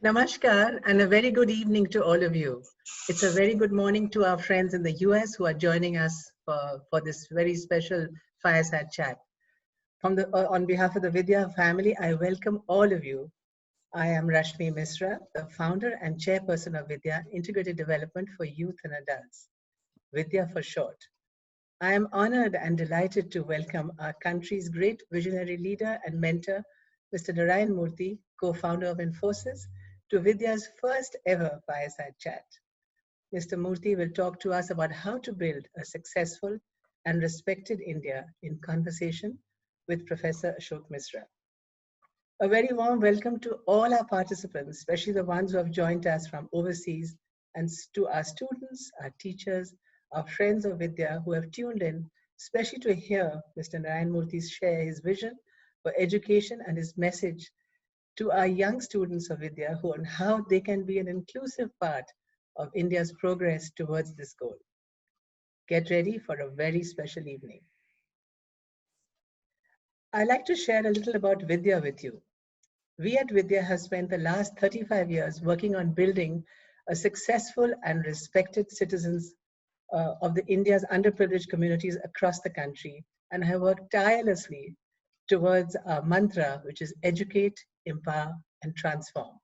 Namaskar and a very good evening to all of you. It's a very good morning to our friends in the US who are joining us for this very special fireside chat. On behalf of the Vidya family, I welcome all of you. I am Rashmi Misra, the founder and chairperson of Vidya Integrated Development for Youth and Adults, Vidya for short. I am honored and delighted to welcome our country's great visionary leader and mentor, Mr. Narayana Murthy, co-founder of Infosys, to Vidya's first ever fireside chat. Mr. Murthy will talk to us about how to build a successful and respected India in conversation with Professor Ashok Misra. A very warm welcome to all our participants, especially the ones who have joined us from overseas, and to our students, our teachers, our friends of Vidya who have tuned in, especially to hear Mr. Narayana Murthy share his vision for education and his message to our young students of Vidya on how they can be an inclusive part of India's progress towards this goal. Get ready for a very special evening. I'd like to share a little about Vidya with you. We at Vidya have spent the last 35 years working on building a successful and respected citizens of the India's underprivileged communities across the country, and have worked tirelessly towards our mantra, which is educate, empower, and transform.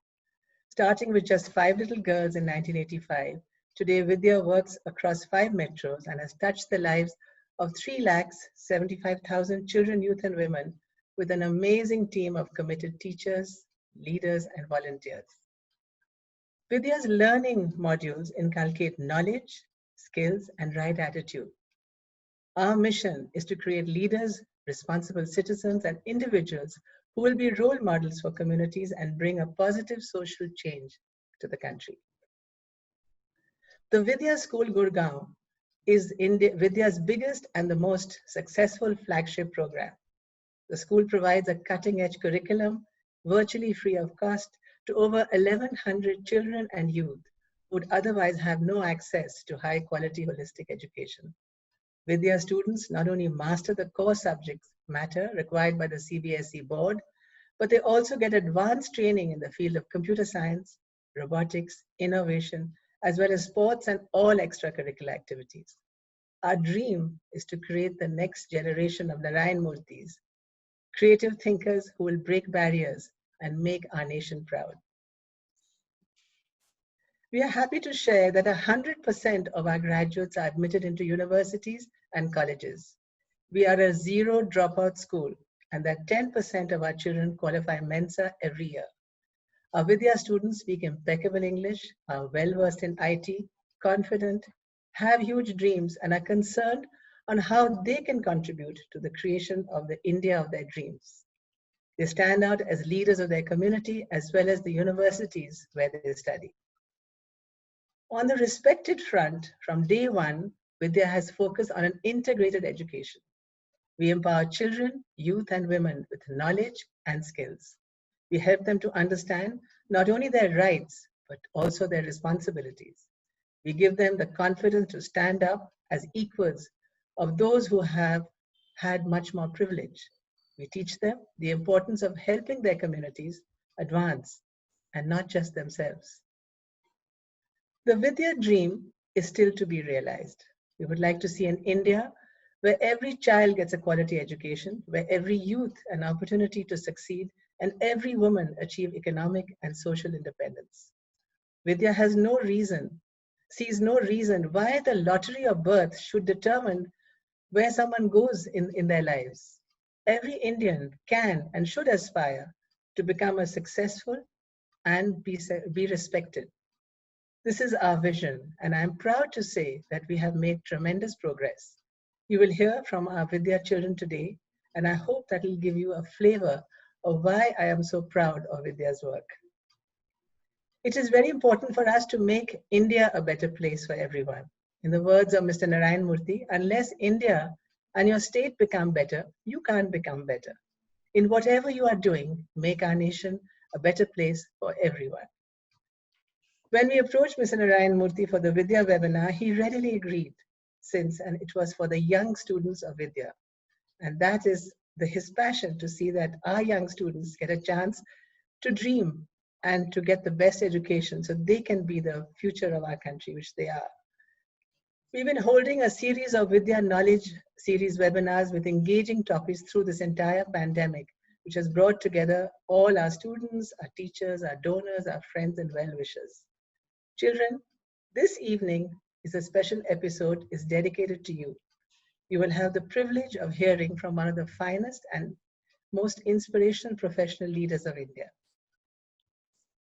Starting with just 5 little girls in 1985, today Vidya works across 5 metros and has touched the lives of 3,75,000 children, youth, and women with an amazing team of committed teachers, leaders, and volunteers. Vidya's learning modules inculcate knowledge, skills, and right attitude. Our mission is to create leaders, responsible citizens, and individuals who will be role models for communities and bring a positive social change to the country. The Vidya School Gurgaon is Vidya's biggest and the most successful flagship program. The school provides a cutting-edge curriculum, virtually free of cost, to over 1,100 children and youth who would otherwise have no access to high-quality holistic education. Vidya students not only master the core subjects matter required by the CBSE board, but they also get advanced training in the field of computer science, robotics, innovation, as well as sports and all extracurricular activities. Our dream is to create the next generation of Narayana Murthys, creative thinkers who will break barriers and make our nation proud. We are happy to share that 100% of our graduates are admitted into universities and colleges. We are a zero dropout school, and that 10% of our children qualify Mensa every year. Our Vidya students speak impeccable English, are well-versed in IT, confident, have huge dreams, and are concerned on how they can contribute to the creation of the India of their dreams. They stand out as leaders of their community as well as the universities where they study. On the respected front, from day one, Vidya has focused on an integrated education. We empower children, youth, and women with knowledge and skills. We help them to understand not only their rights, but also their responsibilities. We give them the confidence to stand up as equals of those who have had much more privilege. We teach them the importance of helping their communities advance and not just themselves. The Vidya dream is still to be realized. We would like to see an India where every child gets a quality education, where every youth an opportunity to succeed, and every woman achieve economic and social independence. Vidya sees no reason why the lottery of birth should determine where someone goes in their lives. Every Indian can and should aspire to become a successful and be respected. This is our vision, and I'm proud to say that we have made tremendous progress. You will hear from our Vidya children today, and I hope that will give you a flavor of why I am so proud of Vidya's work. It is very important for us to make India a better place for everyone. In the words of Mr. Narayana Murthy, unless India and your state become better, you can't become better. In whatever you are doing, make our nation a better place for everyone. When we approached Mr. Narayana Murthy for the Vidya webinar, he readily agreed, and it was for the young students of Vidya. And that is his passion to see that our young students get a chance to dream and to get the best education so they can be the future of our country, which they are. We've been holding a series of Vidya Knowledge series webinars with engaging topics through this entire pandemic, which has brought together all our students, our teachers, our donors, our friends, and well-wishers. Children, this evening is a special episode is dedicated to you. You will have the privilege of hearing from one of the finest and most inspirational professional leaders of India.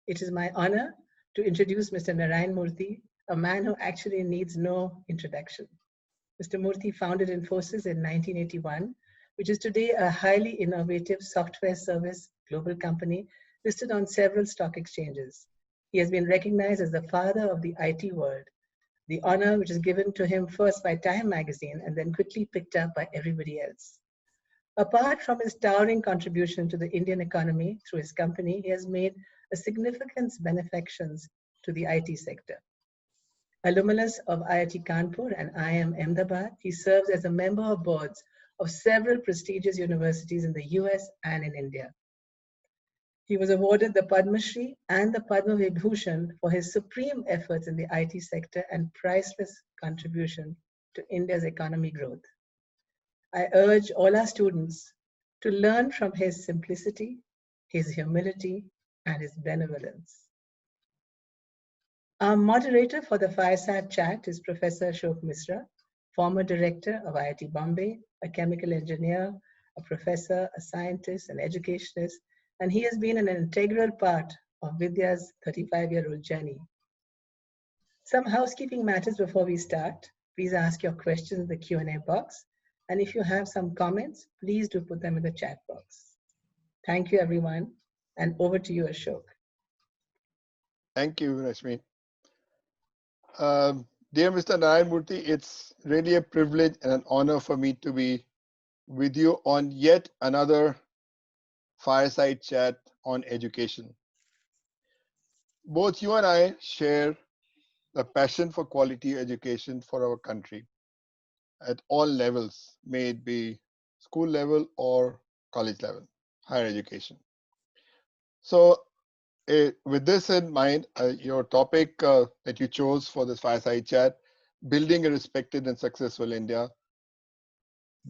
It is my honor to introduce Mr. Narayana Murthy, a man who actually needs no introduction. Mr. Murthy founded Infosys in 1981, which is today a highly innovative software service global company listed on several stock exchanges. He has been recognized as the father of the IT world, the honor which is given to him first by Time magazine and then quickly picked up by everybody else. Apart from his towering contribution to the Indian economy through his company, he has made a significant benefactions to the IT sector. Alumnus of IIT Kanpur and IIM Ahmedabad, he serves as a member of boards of several prestigious universities in the US and in India. He was awarded the Padma Shri and the Padma Vibhushan for his supreme efforts in the IT sector and priceless contribution to India's economy growth. I urge all our students to learn from his simplicity, his humility, and his benevolence. Our moderator for the fireside chat is Professor Ashok Misra, former director of IIT Bombay, a chemical engineer, a professor, a scientist, an educationist, and he has been an integral part of Vidya's 35-year-old journey. Some housekeeping matters before we start. Please ask your questions in the Q&A box. And if you have some comments, please do put them in the chat box. Thank you, everyone. And over to you, Ashok. Thank you, Rashmi. Dear Mr. Narayana Murthy, it's really a privilege and an honor for me to be with you on yet another fireside chat on education. Both you and I share the passion for quality education for our country at all levels, may it be school level or college level, higher education. So with this in mind, your topic that you chose for this fireside chat, building a respected and successful India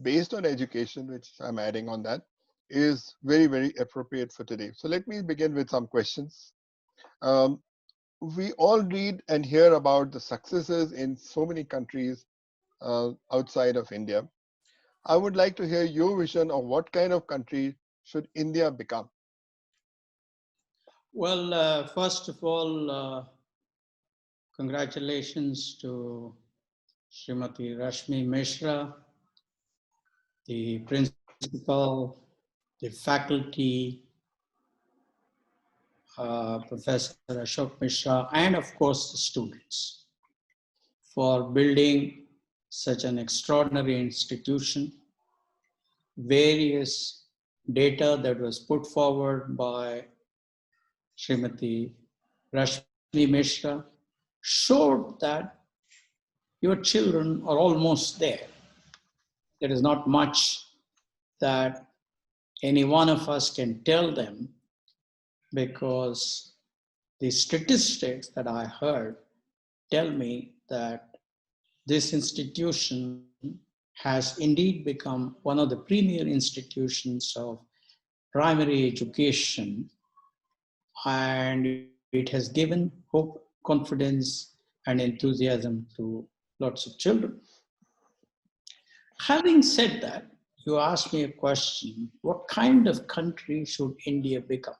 based on education, which I'm adding on that, is very, very appropriate for today. So let me begin with some questions. We all read and hear about the successes in so many countries outside of India. I would like to hear your vision of what kind of country should India become? Well, first of all, congratulations to Srimati Rashmi Mishra, the principal, the faculty, Professor Ashok Mishra, and of course the students for building such an extraordinary institution. Various data that was put forward by Srimati Rashmi Mishra showed that your children are almost there. There is not much that any one of us can tell them, because the statistics that I heard tell me that this institution has indeed become one of the premier institutions of primary education, and it has given hope, confidence, and enthusiasm to lots of children. Having said that, you asked me a question: what kind of country should India become?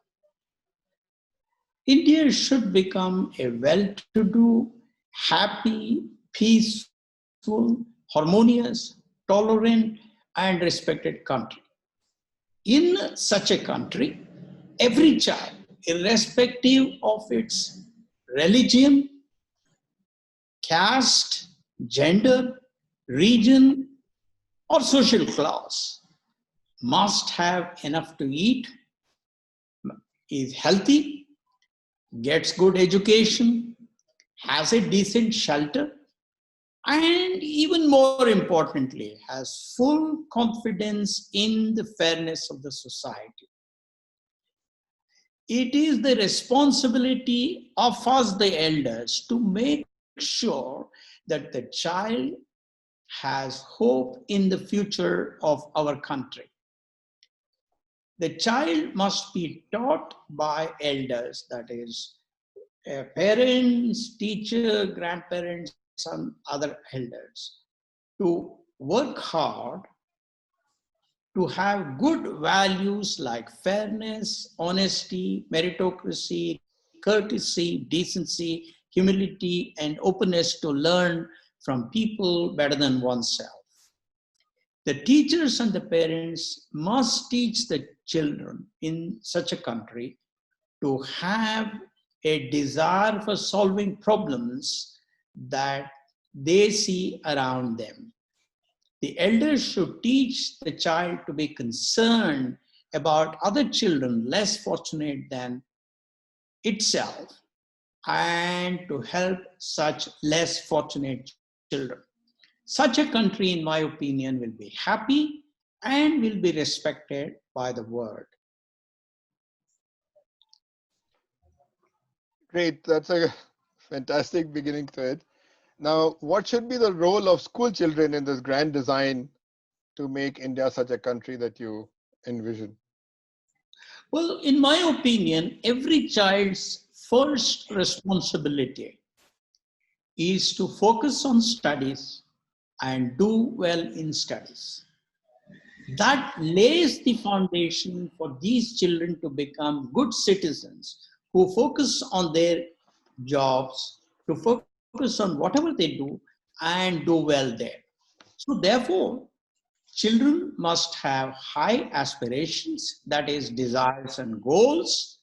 India should become a well-to-do, happy, peaceful, harmonious, tolerant, and respected country. In such a country, every child, irrespective of its religion, caste, gender, region, or social class, must have enough to eat, is healthy, gets good education, has a decent shelter, and even more importantly, has full confidence in the fairness of the society. it is the responsibility of us, the elders, to make sure that the child has hope in the future of our country. The child must be taught by elders, that is, parents, teacher, grandparents, and other elders, to work hard to have good values like fairness, honesty, meritocracy, courtesy, decency, humility, and openness to learn from people better than oneself. The teachers and the parents must teach the children in such a country to have a desire for solving problems that they see around them. The elders should teach the child to be concerned about other children less fortunate than itself and to help such less fortunate children. Such a country, in my opinion, will be happy and will be respected by the world. Great. That's a fantastic beginning to it. Now, what should be the role of school children in this grand design to make India such a country that you envision? Well, in my opinion, every child's first responsibility is to focus on studies and do well in studies. That lays the foundation for these children to become good citizens who focus on their jobs, to focus on whatever they do and do well there. So therefore, children must have high aspirations, that is, desires and goals,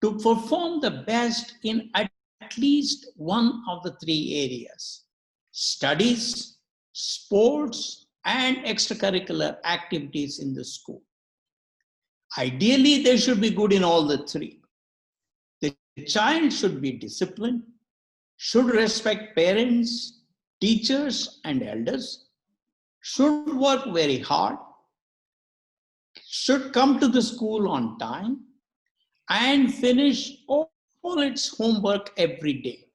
to perform the best in at least one of the three areas: studies, sports, and extracurricular activities in the school. Ideally, they should be good in all the three. The child should be disciplined, should respect parents, teachers, and elders, should work very hard, should come to the school on time, and finish all its homework every day.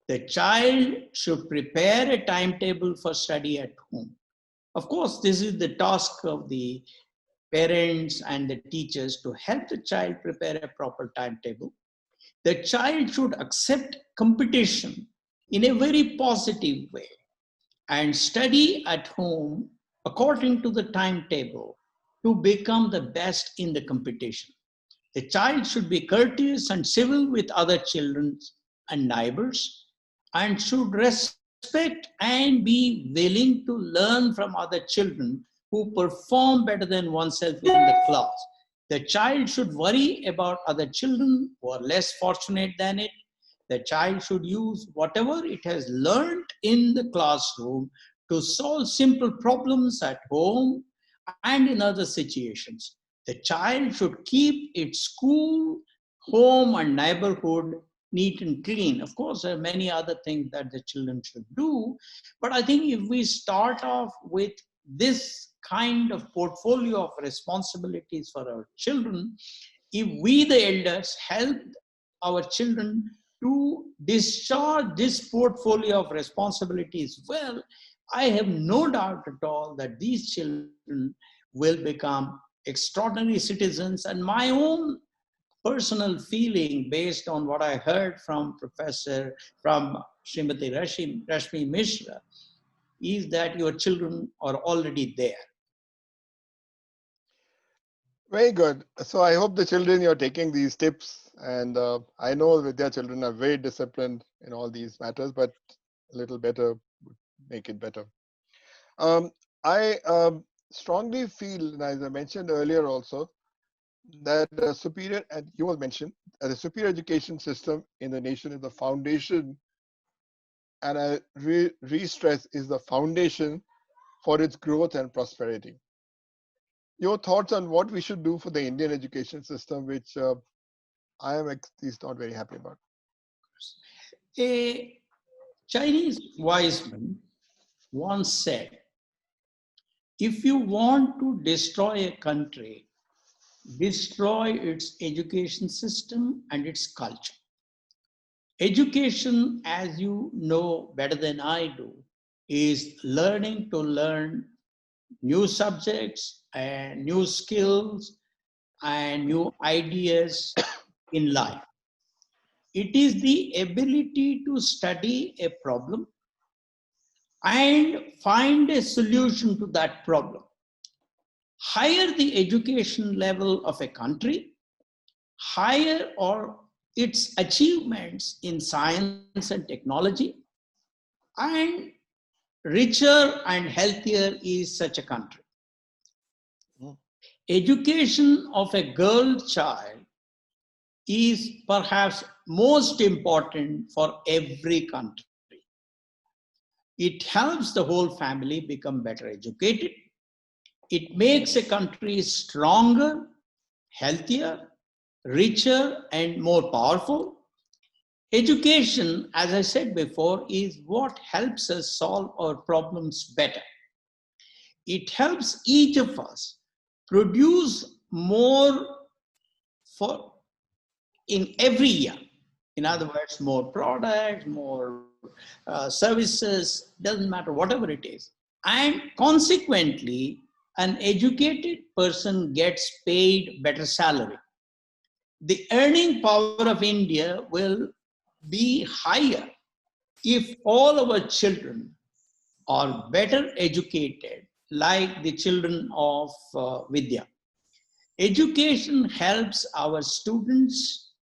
The child should prepare a timetable for study at home. Of course, this is the task of the parents and the teachers to help the child prepare a proper timetable. The child should accept competition in a very positive way and study at home according to the timetable to become the best in the competition. The child should be courteous and civil with other children and neighbors and should respect and be willing to learn from other children who perform better than oneself in the class. The child should worry about other children who are less fortunate than it. The child should use whatever it has learned in the classroom to solve simple problems at home and in other situations. The child should keep its school, home, and neighborhood neat and clean. Of course, there are many other things that the children should do, but I think if we start off with this kind of portfolio of responsibilities for our children, if we, the elders, help our children to discharge this portfolio of responsibilities well, I have no doubt at all that these children will become extraordinary citizens. And my own personal feeling, based on what I heard from Srimati Rashmi Mishra, is that your children are already there. Very good. So I hope the children, you're taking these tips, and I know Vidya children are very disciplined in all these matters, but a little better would make it better. I strongly feel, and as I mentioned earlier also, that the superior, and you all mentioned, the superior education system in the nation is the foundation, and I re-stress, is the foundation for its growth and prosperity. Your thoughts on what we should do for the Indian education system, which I am at least not very happy about. A Chinese wise man once said, if you want to destroy a country, destroy its education system and its culture. Education, as you know better than I do, is learning to learn new subjects and new skills and new ideas in life. It is the ability to study a problem and find a solution to that problem. Higher the education level of a country, higher are its achievements in science and technology, and richer and healthier is such a country. Education of a girl child is perhaps most important for every country. It helps the whole family become better educated. It makes a country stronger, healthier, richer, and more powerful. Education, as I said before, is what helps us solve our problems better. It helps each of us produce more in every year. In other words, more products, more services, doesn't matter, whatever it is. And consequently, an educated person gets paid better salary. The earning power of India will be higher if all our children are better educated, like the children of Vidya. Education helps our students,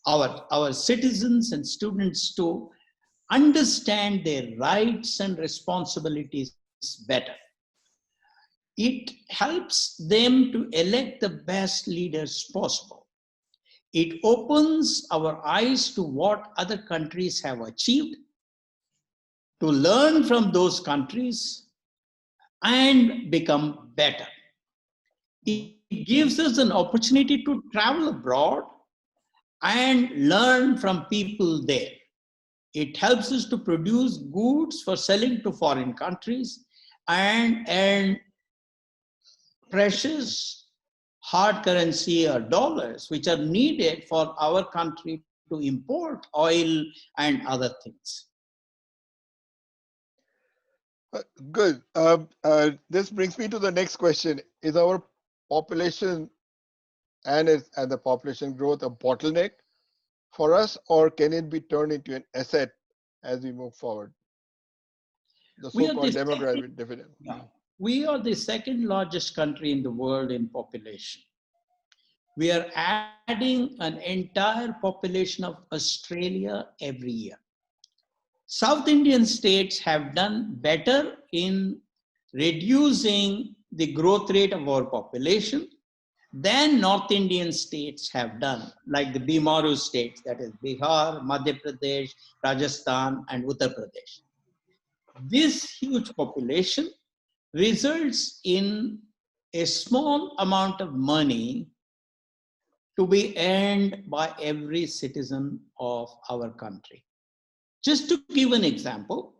our citizens and students to understand their rights and responsibilities better. It helps them to elect the best leaders possible. It opens our eyes to what other countries have achieved, to learn from those countries and become better. It gives us an opportunity to travel abroad and learn from people there. It helps us to produce goods for selling to foreign countries and earn precious hard currency or dollars, which are needed for our country to import oil and other things. Good. This brings me to the next question. Is our population and the population growth a bottleneck for us, or can it be turned into an asset as we move forward? The so-called demographic dividend. We are the second largest country in the world in population. We are adding an entire population of Australia every year. South Indian states have done better in reducing the growth rate of our population than North Indian states have done, like the Bimaru states, that is Bihar, Madhya Pradesh, Rajasthan, and Uttar Pradesh. This huge population results in a small amount of money to be earned by every citizen of our country. Just to give an example,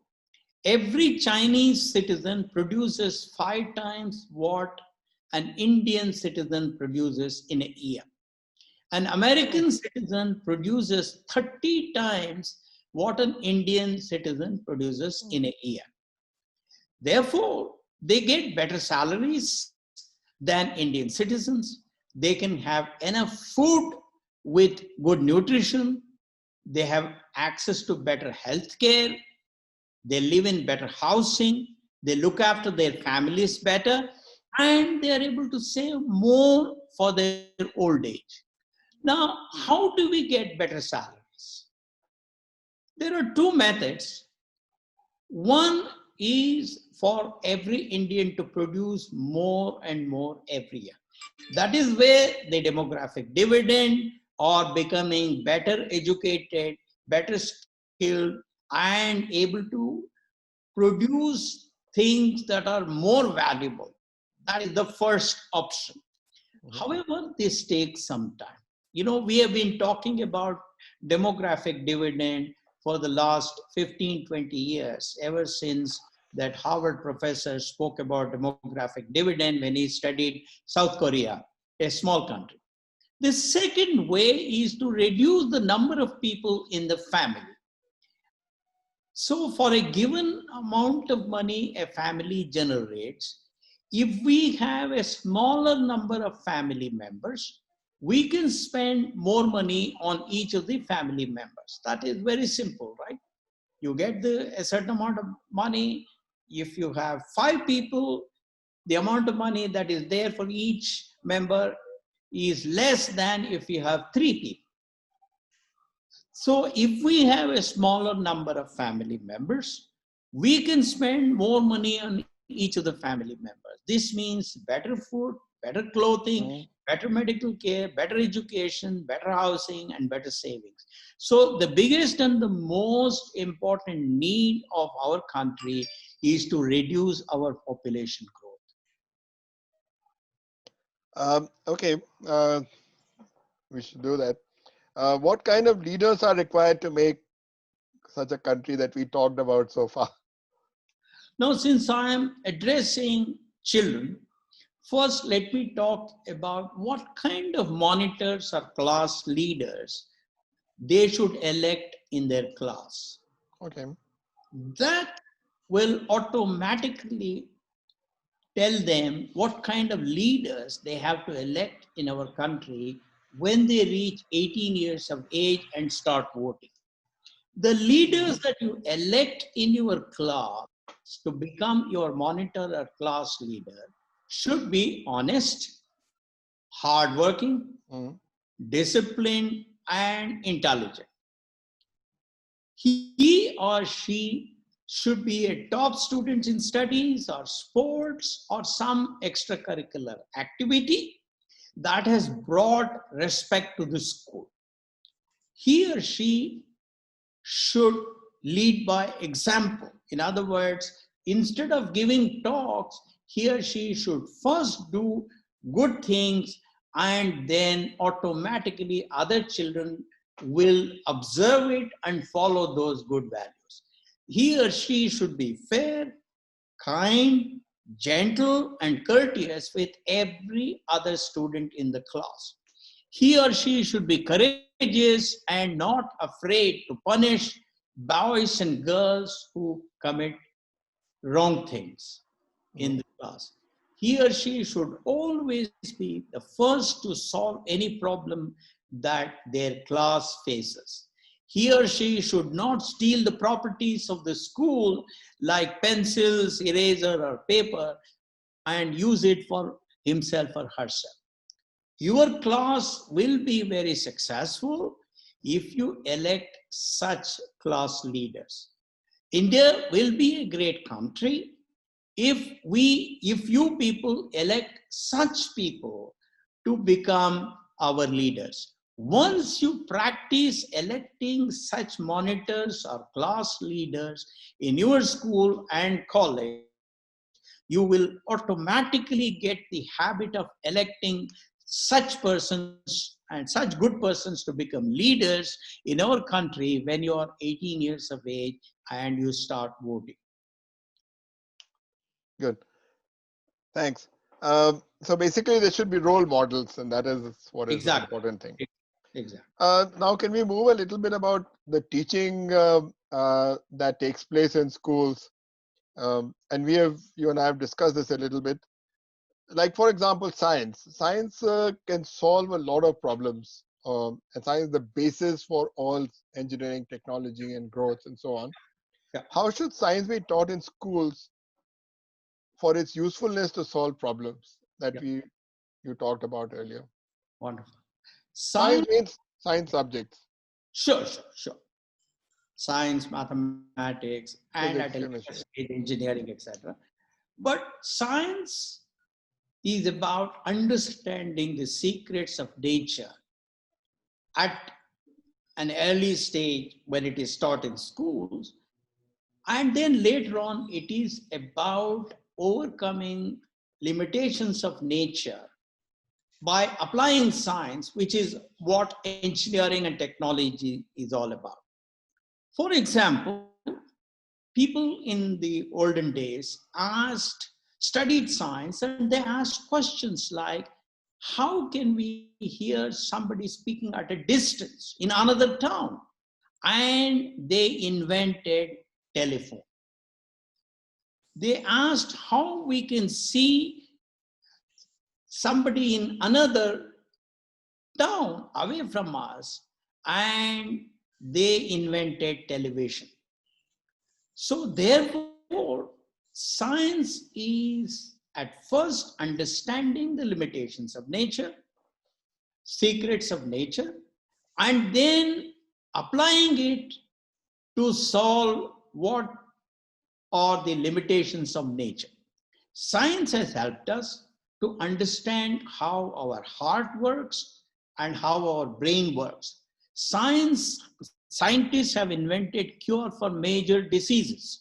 every Chinese citizen produces 5 times what an Indian citizen produces in a year. An American citizen produces 30 times what an Indian citizen produces in a year. Therefore, they get better salaries than Indian citizens. They can have enough food with good nutrition. They have access to better health care. They live in better housing. They look after their families better. And they are able to save more for their old age. Now, how do we get better salaries? There are 2 methods. One is for every Indian to produce more and more every year. That is where the demographic dividend, or becoming better educated, better skilled, and able to produce things that are more valuable. That is the first option. However, this takes some time. You know, we have been talking about demographic dividend for the last 15, 20 years, ever since that Harvard professor spoke about demographic dividend when he studied South Korea, a small country. The second way is to reduce the number of people in the family. So for a given amount of money a family generates, if we have a smaller number of family members, we can spend more money on each of the family members. That is very simple, right? You get a certain amount of money. If you have 5 people, the amount of money that is there for each member is less than if you have 3 people. So if we have a smaller number of family members, we can spend more money on each of the family members. This means better food, better clothing, better medical care, better education, better housing, and better savings. So the biggest and the most important need of our country is to reduce our population growth. Okay, we should do that. What kind of leaders are required to make such a country that we talked about so far? Now, since I am addressing children, first let me talk about what kind of monitors or class leaders they should elect in their class. Okay. That will automatically tell them what kind of leaders they have to elect in our country when they reach 18 years of age and start voting. The leaders that you elect in your class to become your monitor or class leader should be honest, hardworking, disciplined, and intelligent. He or she should be a top student in studies or sports or some extracurricular activity that has brought respect to the school. He or she should lead by example. In other words, instead of giving talks, he or she should first do good things, and then automatically other children will observe it and follow those good values. He or she should be fair, kind, gentle, and courteous with every other student in the class. He or she should be courageous and not afraid to punish boys and girls who commit wrong things in the class. He or she should always be the first to solve any problem that their class faces. He or she should not steal the properties of the school like pencils, eraser, or paper and use it for himself or herself. Your class will be very successful if you elect such class leaders. India will be a great country if you people elect such people to become our leaders. Once you practice electing such monitors or class leaders in your school and college, you will automatically get the habit of electing such persons and such good persons to become leaders in our country when you are 18 years of age and you start voting. Good. Thanks. So basically, there should be role models, and that is what is the important thing. Exactly. Now, can we move a little bit about the teaching that takes place in schools? And you and I have discussed this a little bit. Like, for example, science. Science can solve a lot of problems. And science is the basis for all engineering, technology, and growth, and so on. Yeah. How should science be taught in schools for its usefulness to solve problems that you talked about earlier? Wonderful. Science means science subjects. Sure. Science, mathematics, and at a later stage, engineering, etc. But science is about understanding the secrets of nature at an early stage when it is taught in schools. And then later on, it is about overcoming limitations of nature by applying science, which is what engineering and technology is all about. For example, people in the olden days studied science, and they asked questions like, How can we hear somebody speaking at a distance in another town? And they invented telephone. They asked how we can see somebody in another town away from us, and they invented television. So therefore, science is at first understanding the limitations of nature, secrets of nature, and then applying it to solve what are the limitations of nature. Science has helped us to understand how our heart works and how our brain works. Scientists have invented cure for major diseases.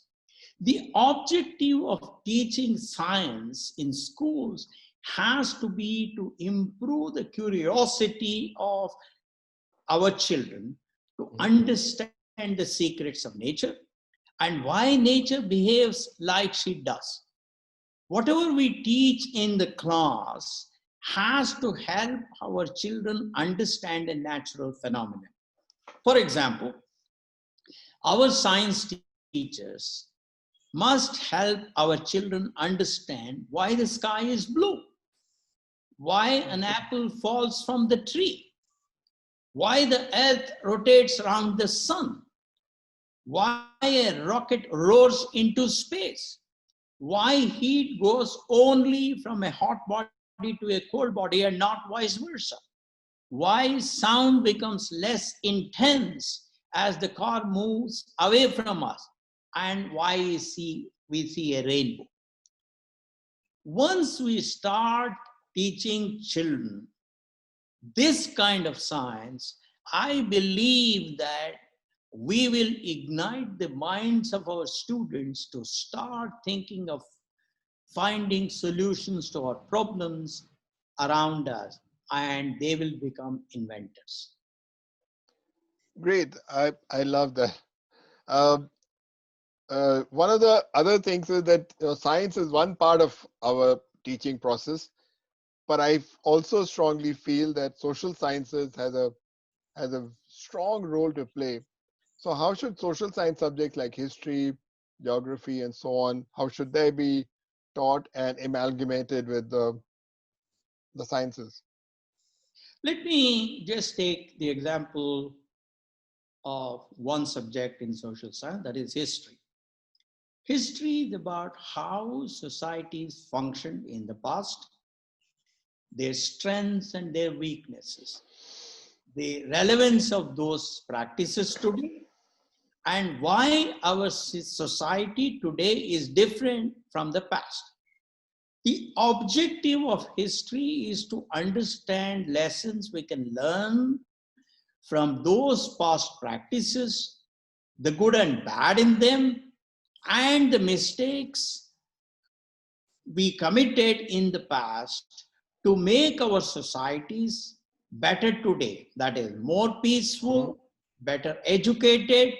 The objective of teaching science in schools has to be to improve the curiosity of our children to understand the secrets of nature and why nature behaves like she does. Whatever we teach in the class has to help our children understand a natural phenomenon. For example, our science teachers must help our children understand why the sky is blue, why an apple falls from the tree, why the earth rotates around the sun, why a rocket roars into space, why heat goes only from a hot body to a cold body and not vice versa, why sound becomes less intense as the car moves away from us, and why we see a rainbow. Once we start teaching children this kind of science, I believe that we will ignite the minds of our students to start thinking of finding solutions to our problems around us, and they will become inventors. Great. I love that. Um, one of the other things is that science is one part of our teaching process, but I also strongly feel that social sciences has a strong role to play. So how should social science subjects like history, geography, and so on, how should they be taught and amalgamated with the sciences? Let me just take the example of one subject in social science, that is history. History is about how societies functioned in the past, their strengths and their weaknesses, the relevance of those practices today, and why our society today is different from the past. The objective of history is to understand lessons we can learn from those past practices, the good and bad in them, and the mistakes we committed in the past to make our societies better today. That is, more peaceful, better educated,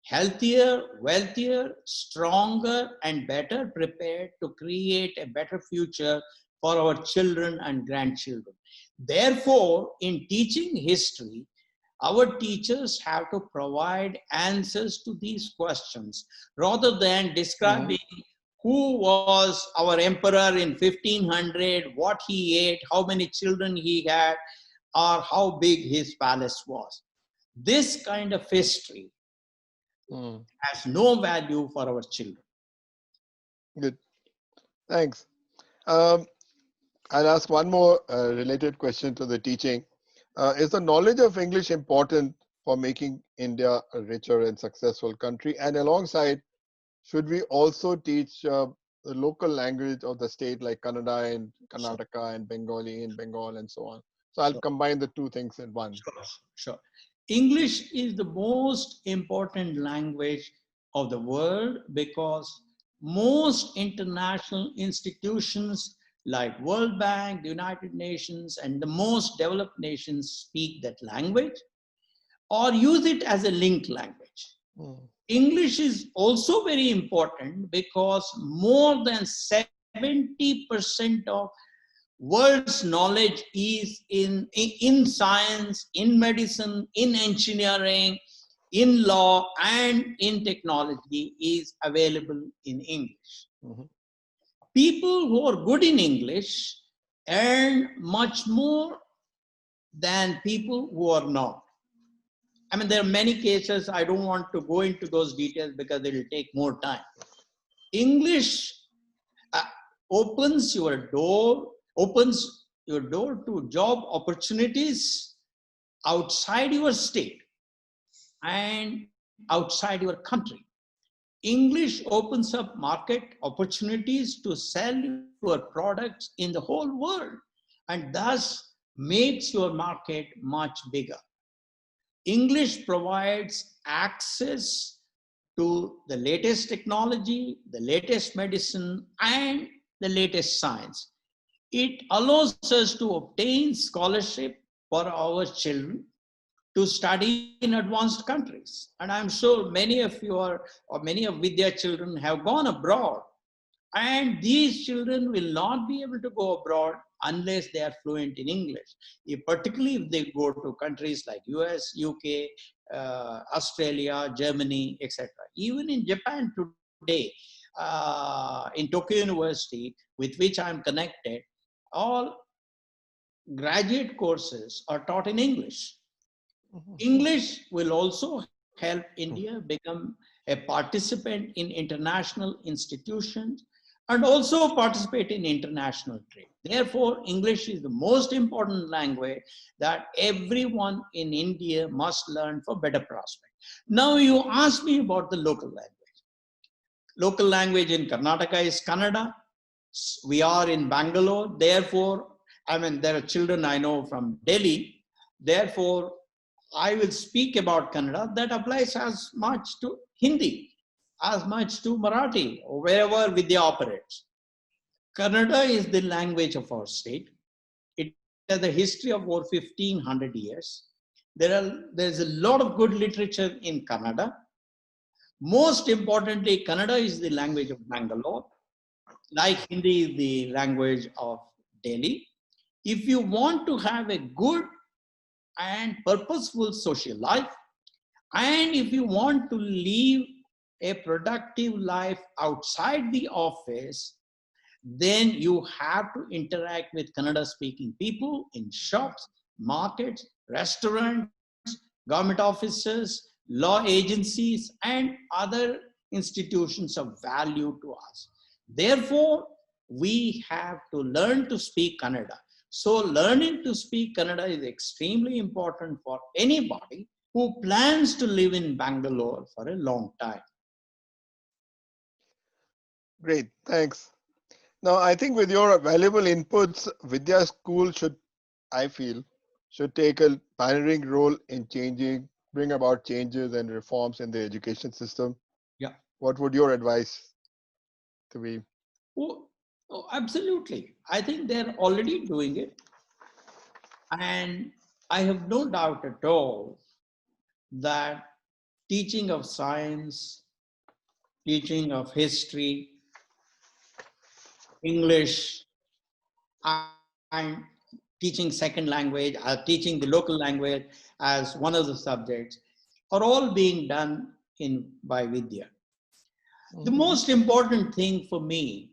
healthier, wealthier, stronger, and better prepared to create a better future for our children and grandchildren. Therefore, in teaching history, our teachers have to provide answers to these questions rather than describing who was our emperor in 1500, what he ate, how many children he had, or how big his palace was. This kind of history has no value for our children. Good. Thanks. I'll ask one more related question to the teaching. Is the knowledge of English important for making India a richer and successful country? And alongside, should we also teach the local language of the state like Kannada and Karnataka and Bengali in Bengal and so on? So I'll combine the two things in one. Sure. English is the most important language of the world because most international institutions like World Bank, the United Nations, and the most developed nations speak that language or use it as a link language. English is also very important because more than 70% of world's knowledge is in science, in medicine, in engineering, in law, and in technology is available in English. Mhm. People who are good in English earn much more than people who are not. I mean, there are many cases. I don't want to go into those details because it will take more time. English uh, opens your door to job opportunities outside your state and outside your country. English opens up market opportunities to sell your products in the whole world and thus makes your market much bigger. English provides access to the latest technology, the latest medicine, and the latest science. It allows us to obtain scholarship for our children to study in advanced countries. And I'm sure many of many of Vidya children have gone abroad. And these children will not be able to go abroad unless they are fluent in English. Particularly if they go to countries like US, UK, Australia, Germany, etc. Even in Japan today, in Tokyo University, with which I'm connected, all graduate courses are taught in English. English will also help India become a participant in international institutions and also participate in international trade. Therefore, English is the most important language that everyone in India must learn for better prospect. Now, you asked me about the local language. Local language in Karnataka is Kannada. We are in Bangalore. Therefore, I mean, there are children I know from Delhi. Therefore, I will speak about Kannada. That applies as much to Hindi, as much to Marathi, or wherever Vidya operates. Kannada is the language of our state. It has a history of over 1500 years. There's a lot of good literature in Kannada. Most importantly, Kannada is the language of Bangalore, like Hindi is the language of Delhi. If you want to have a good and purposeful social life, and if you want to live a productive life outside the office, then you have to interact with Kannada speaking people in shops, markets, restaurants, government offices, law agencies, and other institutions of value to us. Therefore, we have to learn to speak Kannada. So learning to speak Kannada is extremely important for anybody who plans to live in Bangalore for a long time. Great, thanks. Now, I think with your valuable inputs, Vidya School should, I feel, should take a pioneering role in bring about changes and reforms in the education system. Yeah. What would your advice to be? Oh, absolutely. I think they're already doing it. And I have no doubt at all that teaching of science, teaching of history, English, and teaching second language, teaching the local language as one of the subjects are all being done by Vidya. The most important thing for me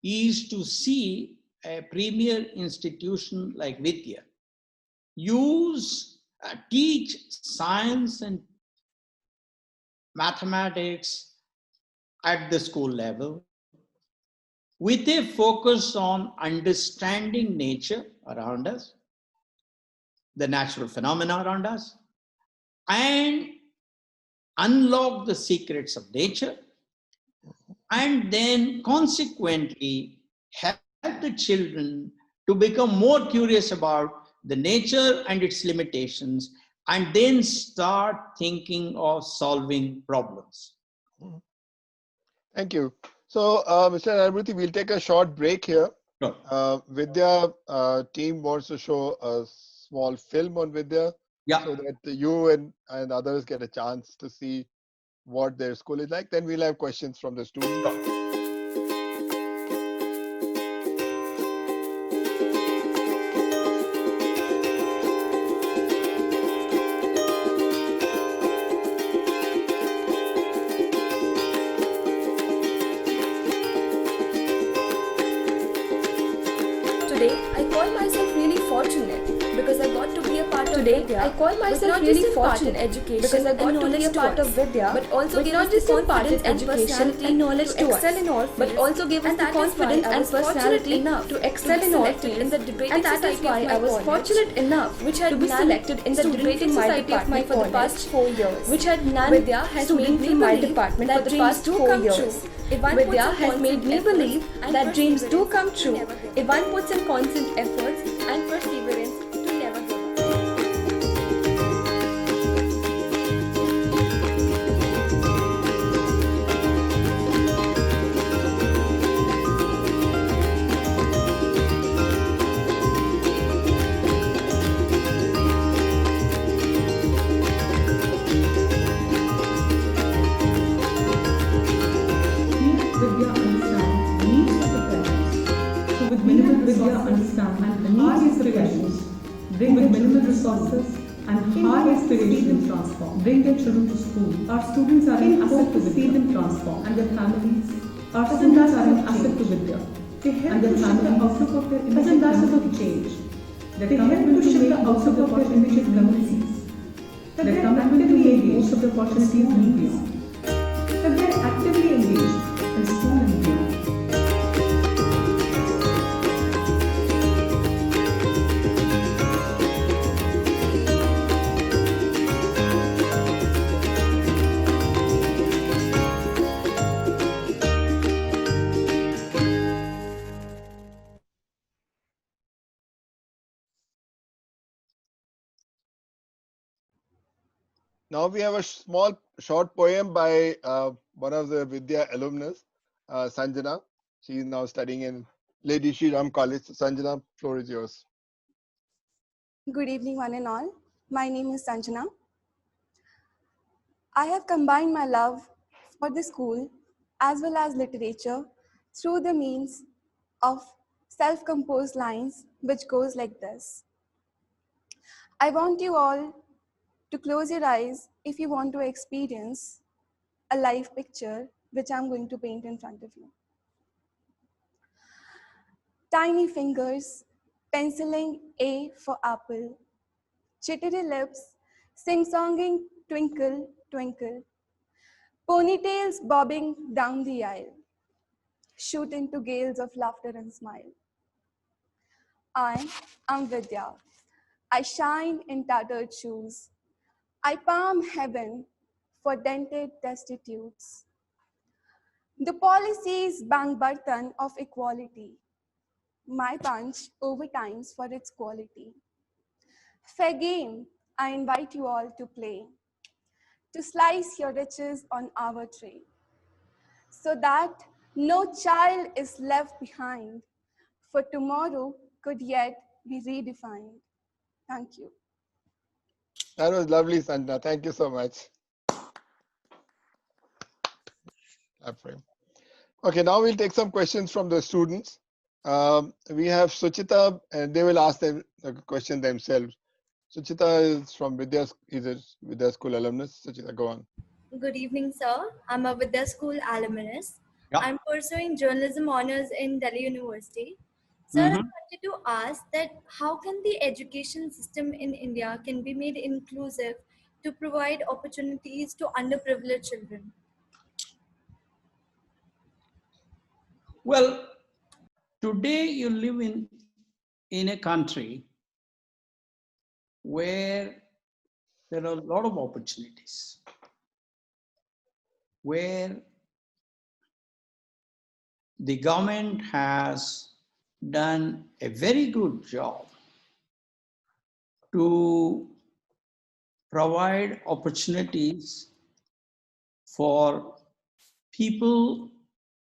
is to see a premier institution like Vidya teach science and mathematics at the school level with a focus on understanding nature around us, the natural phenomena around us, and unlock the secrets of nature, and then consequently help the children to become more curious about the nature and its limitations, and then start thinking of solving problems. Thank you. So, Mr. Murthy, we'll take a short break here. Sure. Vidya team wants to show a small film on Vidya, Yeah. so that you and others get a chance to see what their school is like. Then we'll have questions from the students. today, I call myself really fortunate because I got to be a part of Vidya, but also gave us the confidence and personality and knowledge to excel in all fields, but also gave us the confidence and personality to excel in all fields, and that is why I was fortunate enough to be selected in the debating society of my for the past 4 years, which had none students in my department for the past 4 years. Vidya has made me believe that dreams do come true if one puts in constant efforts and perseverance to never give up. Vidya understand the needs of the parents, bring with minimal resources and high aspirations transform. Bring their children to school. Our students are an asset to Vidya. Them transform and their families. Our students are an asset to Vidya. They help and their family outlook of their ambassador to change. They help to shift the outlook of their immediate communities. Their commitment to make most of the opportunities and beyond. That they are actively engaged in school and beyond. Now we have a small short poem by one of the Vidya alumnus, Sanjana. She is now studying in Lady Shri Ram College. Sanjana, floor is yours. Good evening, one and all. My name is Sanjana. I have combined my love for the school as well as literature through the means of self-composed lines which goes like this. I want you all to close your eyes if you want to experience a live picture which I'm going to paint in front of you. Tiny fingers penciling A for apple, chittery lips sing-songing twinkle, twinkle, ponytails bobbing down the aisle, shoot into gales of laughter and smile. I am Vidya. I shine in tattered shoes. I palm heaven for dented destitutes. The policies bang bartan of equality. My punch overtimes for its quality. Fair game, I invite you all to play, to slice your riches on our tray, so that no child is left behind, for tomorrow could yet be redefined. Thank you. That was lovely, Sanjana. Thank you so much. Okay, now we'll take some questions from the students. We have Suchita, and they will ask them the question themselves. Suchita is from Vidya, is a Vidya School alumnus. Suchita, go on. Good evening, sir. I'm a Vidya School alumnus. Yeah. I'm pursuing journalism honors in Delhi University. Sir, I wanted to ask that how can the education system in India can be made inclusive to provide opportunities to underprivileged children? Well, today you live in a country where there are a lot of opportunities, where the government has done a very good job to provide opportunities for people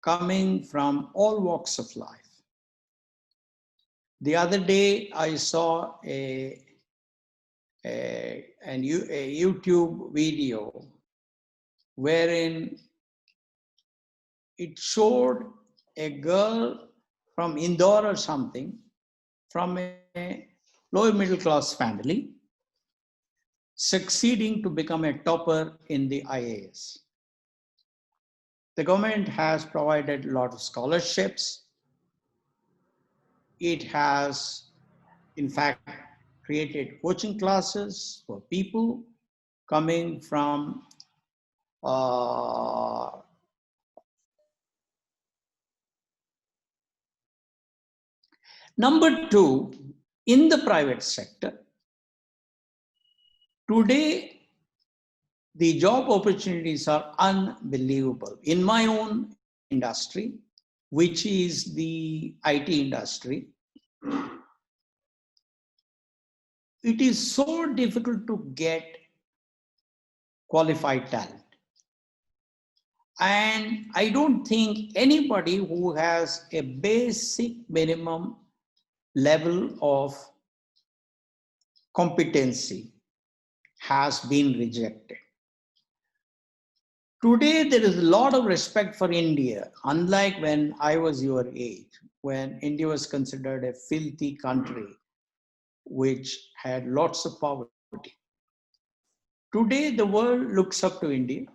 coming from all walks of life. The other day, I saw a YouTube video wherein it showed a girl from Indore or something, from a lower middle class family, succeeding to become a topper in the IAS. The government has provided a lot of scholarships. It has, in fact, created coaching classes for people coming from number two, in the private sector, today the job opportunities are unbelievable. In my own industry, which is the IT industry, it is so difficult to get qualified talent. And I don't think anybody who has a basic minimum level of competency has been rejected. Today, there is a lot of respect for India, unlike when I was your age, when India was considered a filthy country which had lots of poverty. Today, the world looks up to India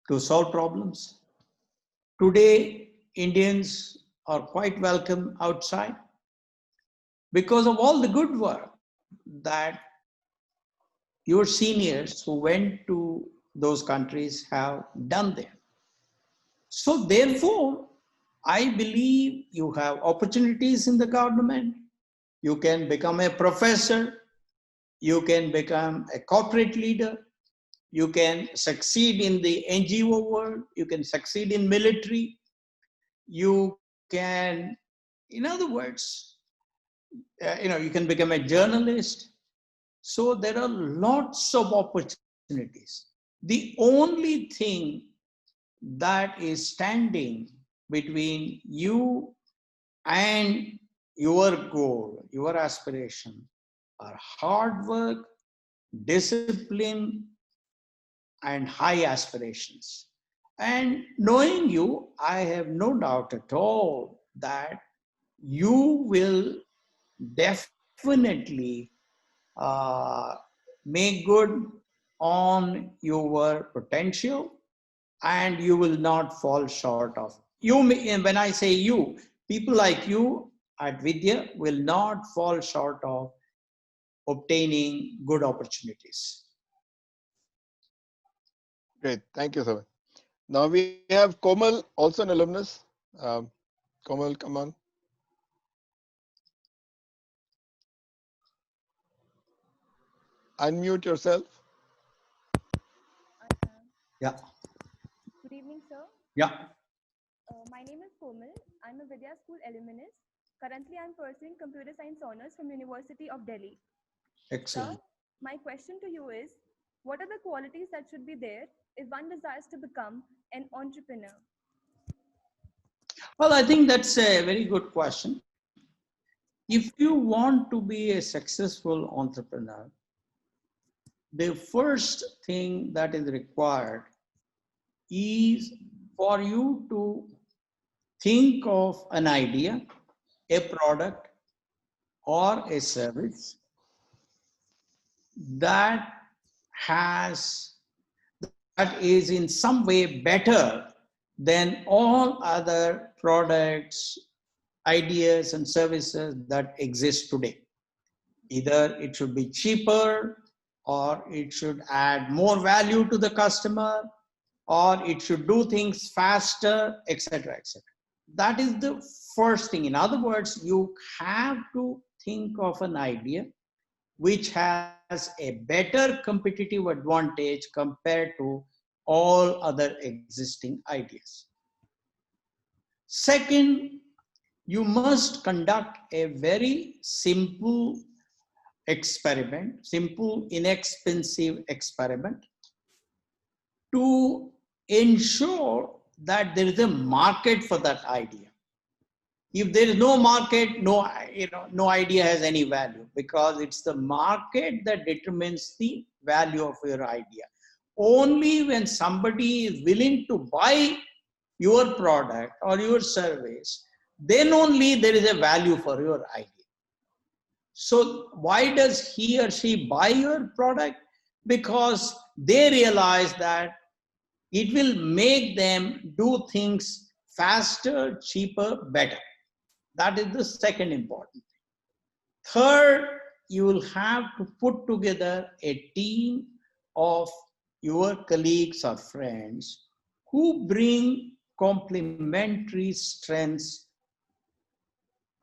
to solve problems. Today, Indians are quite welcome outside because of all the good work that your seniors who went to those countries have done there. So therefore, I believe you have opportunities in the government. You can become a professor. You can become a corporate leader. You can succeed in the NGO world. You can succeed in military. You can, in other words, you can become a journalist. So there are lots of opportunities. The only thing that is standing between you and your goal, your aspiration, are hard work, discipline, and high aspirations. And knowing you, I have no doubt at all that you will definitely make good on your potential, and you will not fall short of. You may, when I say you, people like you at Vidya will not fall short of obtaining good opportunities. Great, thank you, sir. Now we have Komal, also an alumnus. Komal, come on. Unmute yourself. Yeah. Good evening, sir. Yeah. My name is Komal. I'm a Vidya School alumnus. Currently, I'm pursuing computer science honors from University of Delhi. Excellent. Sir, my question to you is, what are the qualities that should be there if one desires to become an entrepreneur? Well, I think that's a very good question. If you want to be a successful entrepreneur, the first thing that is required is for you to think of an idea, a product, or a service that is in some way better than all other products, ideas, and services that exist today. Either it should be cheaper, or it should add more value to the customer, or it should do things faster, etc., etc. That is the first thing. In other words, you have to think of an idea which has a better competitive advantage compared to all other existing ideas. Second, you must conduct a very simple experiment, simple, inexpensive experiment to ensure that there is a market for that idea. If there is no market, no idea has any value, because it's the market that determines the value of your idea. Only when somebody is willing to buy your product or your service, then only there is a value for your idea. So why does he or she buy your product? Because they realize that it will make them do things faster, cheaper, better. That is the second important thing. Third, you will have to put together a team of your colleagues or friends who bring complementary strengths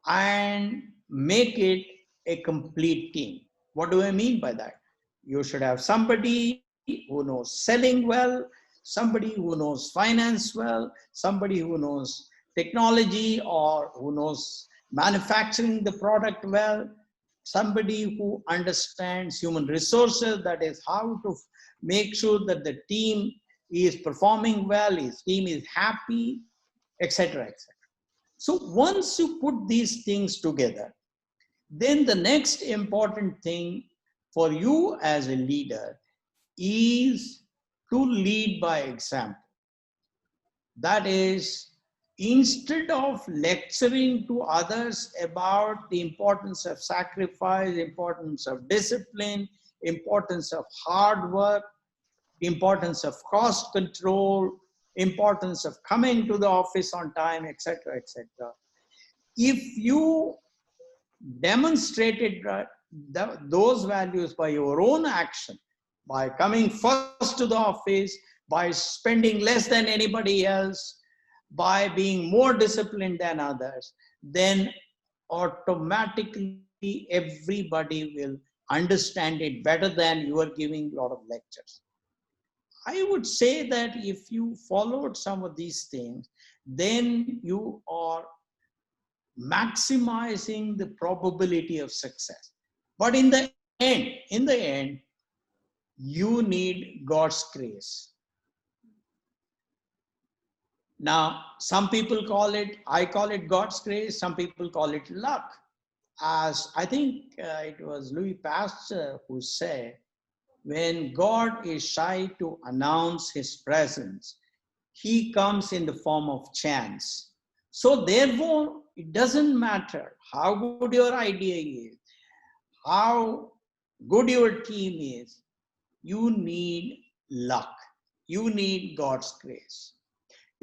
and make it a complete team. What do I mean by that? You should have somebody who knows selling well, somebody who knows finance well, somebody who knows technology or who knows manufacturing the product well, somebody who understands human resources, that is how to make sure that the team is performing well, his team is happy, etc., etc. So once you put these things together, then the next important thing for you as a leader is to lead by example. That is, instead of lecturing to others about the importance of sacrifice, importance of discipline, importance of hard work, importance of cost control, importance of coming to the office on time, etc., etc. If you demonstrated those values by your own action, by coming first to the office, by spending less than anybody else, by being more disciplined than others, then automatically everybody will understand it better than you are giving a lot of lectures. I would say that if you followed some of these things, then you are maximizing the probability of success. But in the end, you need God's grace. Now, some people call it, I call it God's grace, some people call it luck. As I think it was Louis Pasteur who said, when God is shy to announce his presence, he comes in the form of chance. So therefore, it doesn't matter how good your idea is, how good your team is, you need luck. You need God's grace.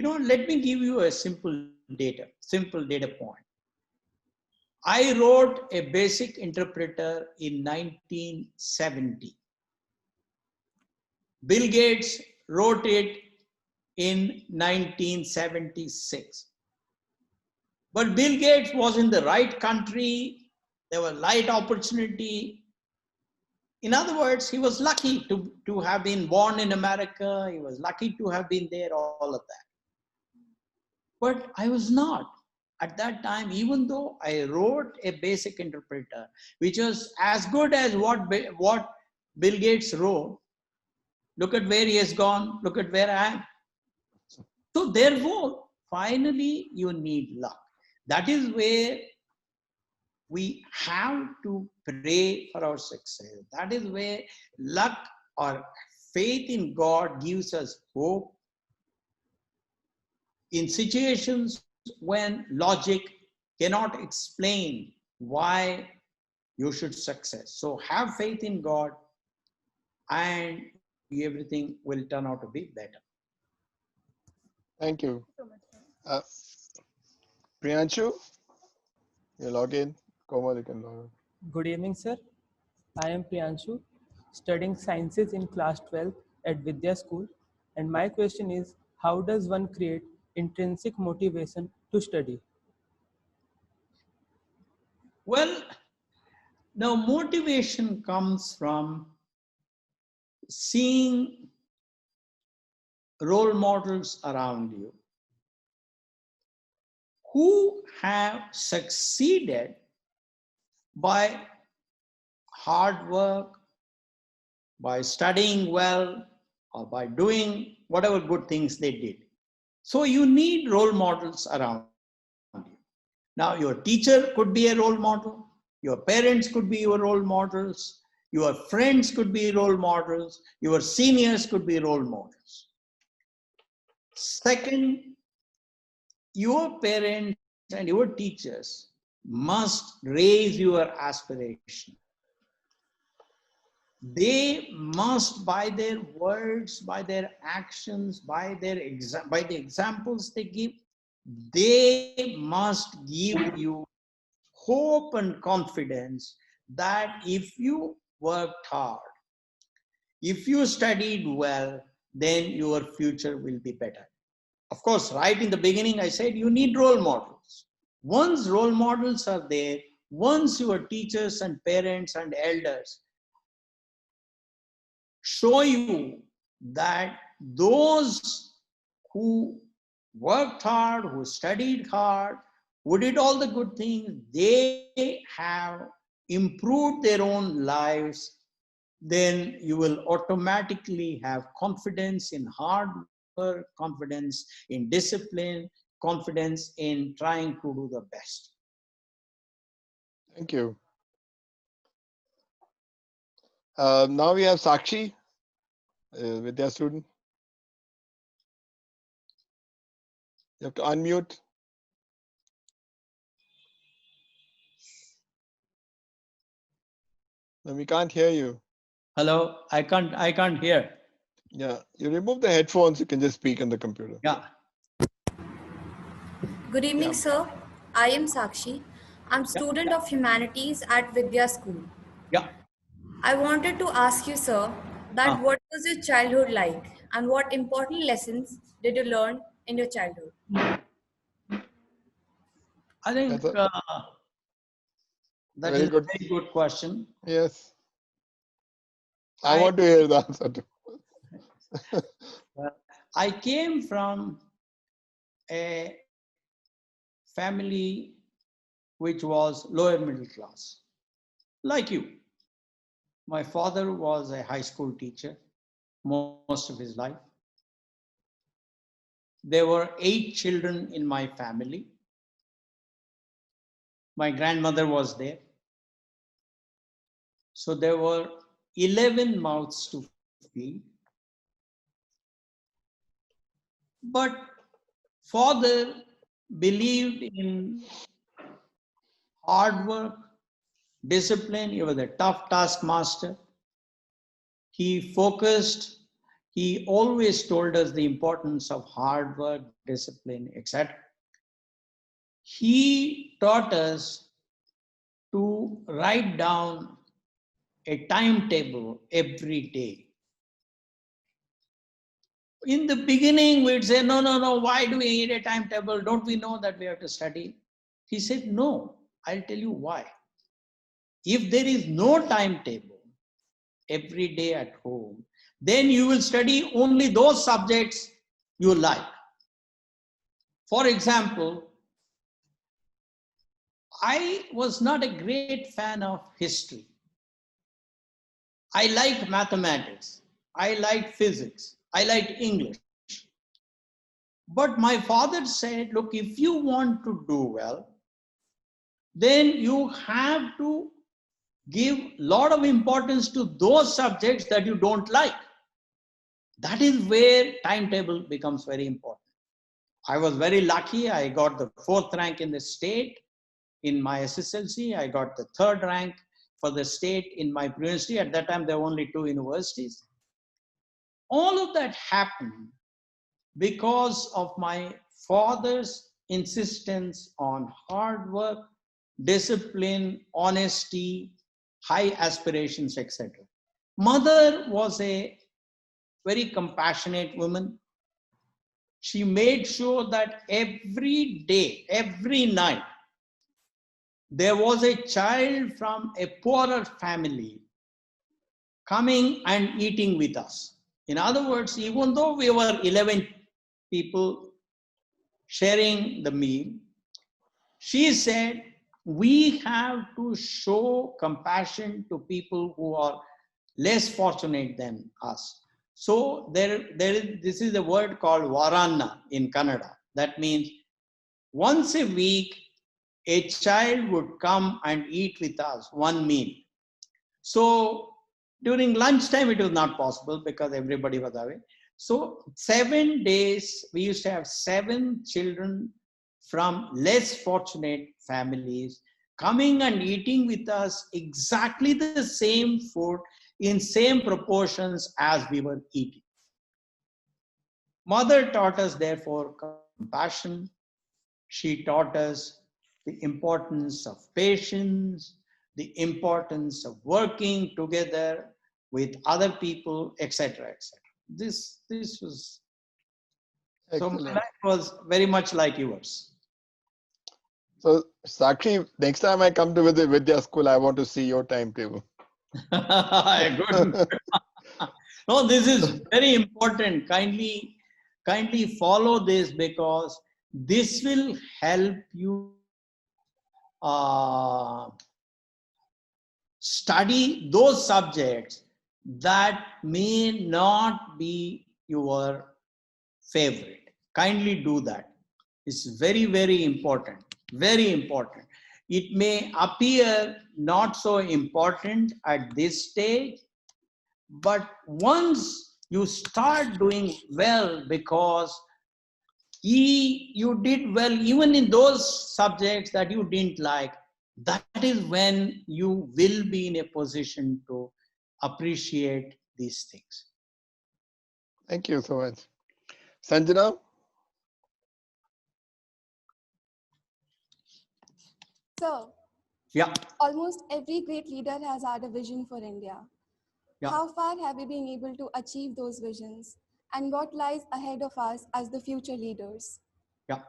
Let me give you a simple data point. I wrote a basic interpreter in 1970. Bill Gates wrote it in 1976. But Bill Gates was in the right country, there was right opportunity. In other words, he was lucky to have been born in America, he was lucky to have been there, all of that. But I was not. At that time, even though I wrote a basic interpreter, which was as good as what Bill Gates wrote, look at where he has gone, look at where I am. So therefore, finally, you need luck. That is where we have to pray for our success. That is where luck or faith in God gives us hope. In situations when logic cannot explain why you should success. So have faith in God and everything will turn out to be better. Thank you. Priyanshu, you log in. Komal, you can log in. Good evening, sir. I am Priyanshu, studying sciences in class 12 at Vidya School. And my question is, how does one create intrinsic motivation to study? Well, now motivation comes from seeing role models around you who have succeeded by hard work, by studying well, or by doing whatever good things they did. So you need role models around you. Now your teacher could be a role model, your parents could be your role models, your friends could be role models, your seniors could be role models. Second, your parents and your teachers must raise your aspiration. They must, by their words, by their actions, by the examples they give, they must give you hope and confidence that if you worked hard, if you studied well, then your future will be better. Of course, right in the beginning, I said you need role models. Once role models are there, once your teachers and parents and elders show you that those who worked hard, who studied hard, who did all the good things, they have improved their own lives, then you will automatically have confidence in hard work, confidence in discipline, confidence in trying to do the best. Thank you. Now we have Sakshi, Vidya student. You have to unmute. No, we can't hear you. Hello, I can't hear. Yeah, you remove the headphones, you can just speak on the computer. Yeah. Good evening, sir. I am Sakshi. I'm student of humanities at Vidya School. Yeah. I wanted to ask you, sir, that what was your childhood like and what important lessons did you learn in your childhood? I think that is a very good question. Yes. I want to hear the answer too. I came from a family which was lower middle class, like you. My father was a high school teacher most of his life. There were 8 children in my family. My grandmother was there. So there were 11 mouths to feed. But father believed in hard work, discipline. He was a tough taskmaster. He focused. He always told us the importance of hard work, discipline, etc. He taught us to write down a timetable every day. In the beginning, we'd say, no, why do we need a timetable? Don't we know that we have to study? He said, no, I'll tell you why. If there is no timetable every day at home, then you will study only those subjects you like. For example, I was not a great fan of history. I liked mathematics. I liked physics. I liked English. But my father said, look, if you want to do well, then you have to give a lot of importance to those subjects that you don't like. That is where timetable becomes very important. I was very lucky. I got the 4th rank in the state in my SSLC. I got the 3rd rank for the state in my university. At that time, there were only 2 universities. All of that happened because of my father's insistence on hard work, discipline, honesty, high aspirations, etc. Mother was a very compassionate woman. She made sure that every day, every night, there was a child from a poorer family coming and eating with us. In other words, even though we were 11 people sharing the meal, she said, we have to show compassion to people who are less fortunate than us. So this is a word called Varanna in Kannada. That means once a week, a child would come and eat with us one meal. So during lunchtime, it was not possible because everybody was away. So 7 days, we used to have 7 children from less fortunate families coming and eating with us exactly the same food in same proportions as we were eating. Mother taught us, therefore, compassion. She taught us the importance of patience, the importance of working together with other people, etc., etc. This was, so my life was very much like yours. So Sakshi, next time I come to visit Vidya School, I want to see your timetable. Good. No, this is very important. Kindly follow this, because this will help you study those subjects that may not be your favorite. Kindly do that. It's very, very important. Very important. It may appear not so important at this stage, but once you start doing well, because you did well even in those subjects that you didn't like, that is when you will be in a position to appreciate these things. Thank you so much. Sanjana? So, yeah, almost every great leader has had a vision for India. Yeah. How far have we been able to achieve those visions? And what lies ahead of us as the future leaders? Yeah.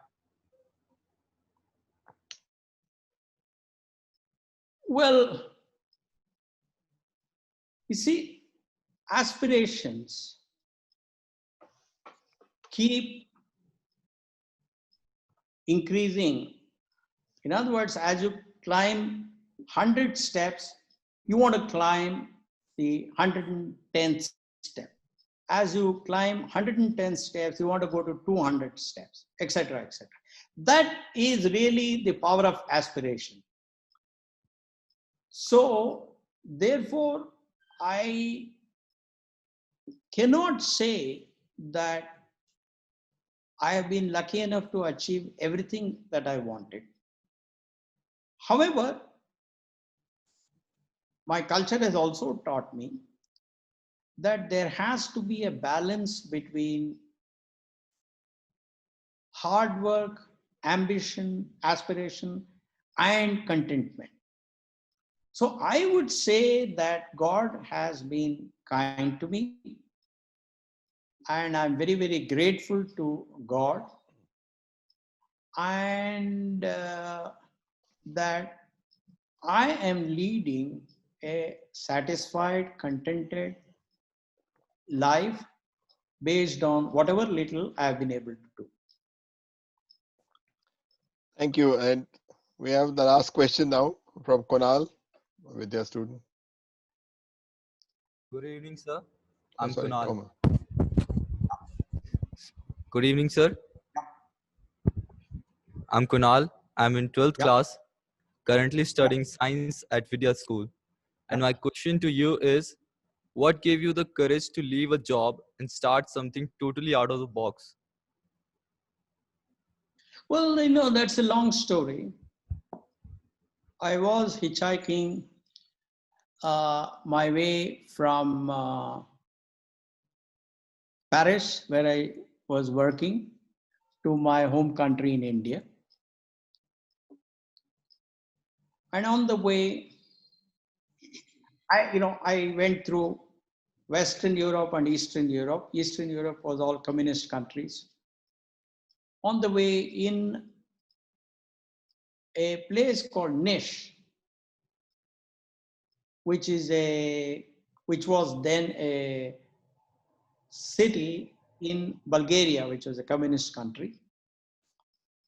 Well, you see, aspirations keep increasing. In other words, as you climb 100 steps, you want to climb the 110th step. As you climb 110 steps, you want to go to 200 steps, etc., etc. That is really the power of aspiration. So, therefore, I cannot say that I have been lucky enough to achieve everything that I wanted. However, my culture has also taught me that there has to be a balance between hard work, ambition, aspiration, and contentment. So I would say that God has been kind to me, and I'm very, very grateful to God, and that I am leading a satisfied, contented life based on whatever little I have been able to do. Thank you. And we have the last question now from Kunal, Vidya student. Good evening, sir. I'm Kunal. Kumar. Good evening, sir. I'm Kunal. I'm in 12th class, currently studying science at Vidya School. And my question to you is, what gave you the courage to leave a job and start something totally out of the box? Well, that's a long story. I was hitchhiking my way from Paris, where I was working, to my home country in India. And on the way, I went through Western Europe and Eastern Europe. Eastern Europe was all communist countries. On the way, in a place called Niš, which was then a city in Bulgaria, which was a communist country.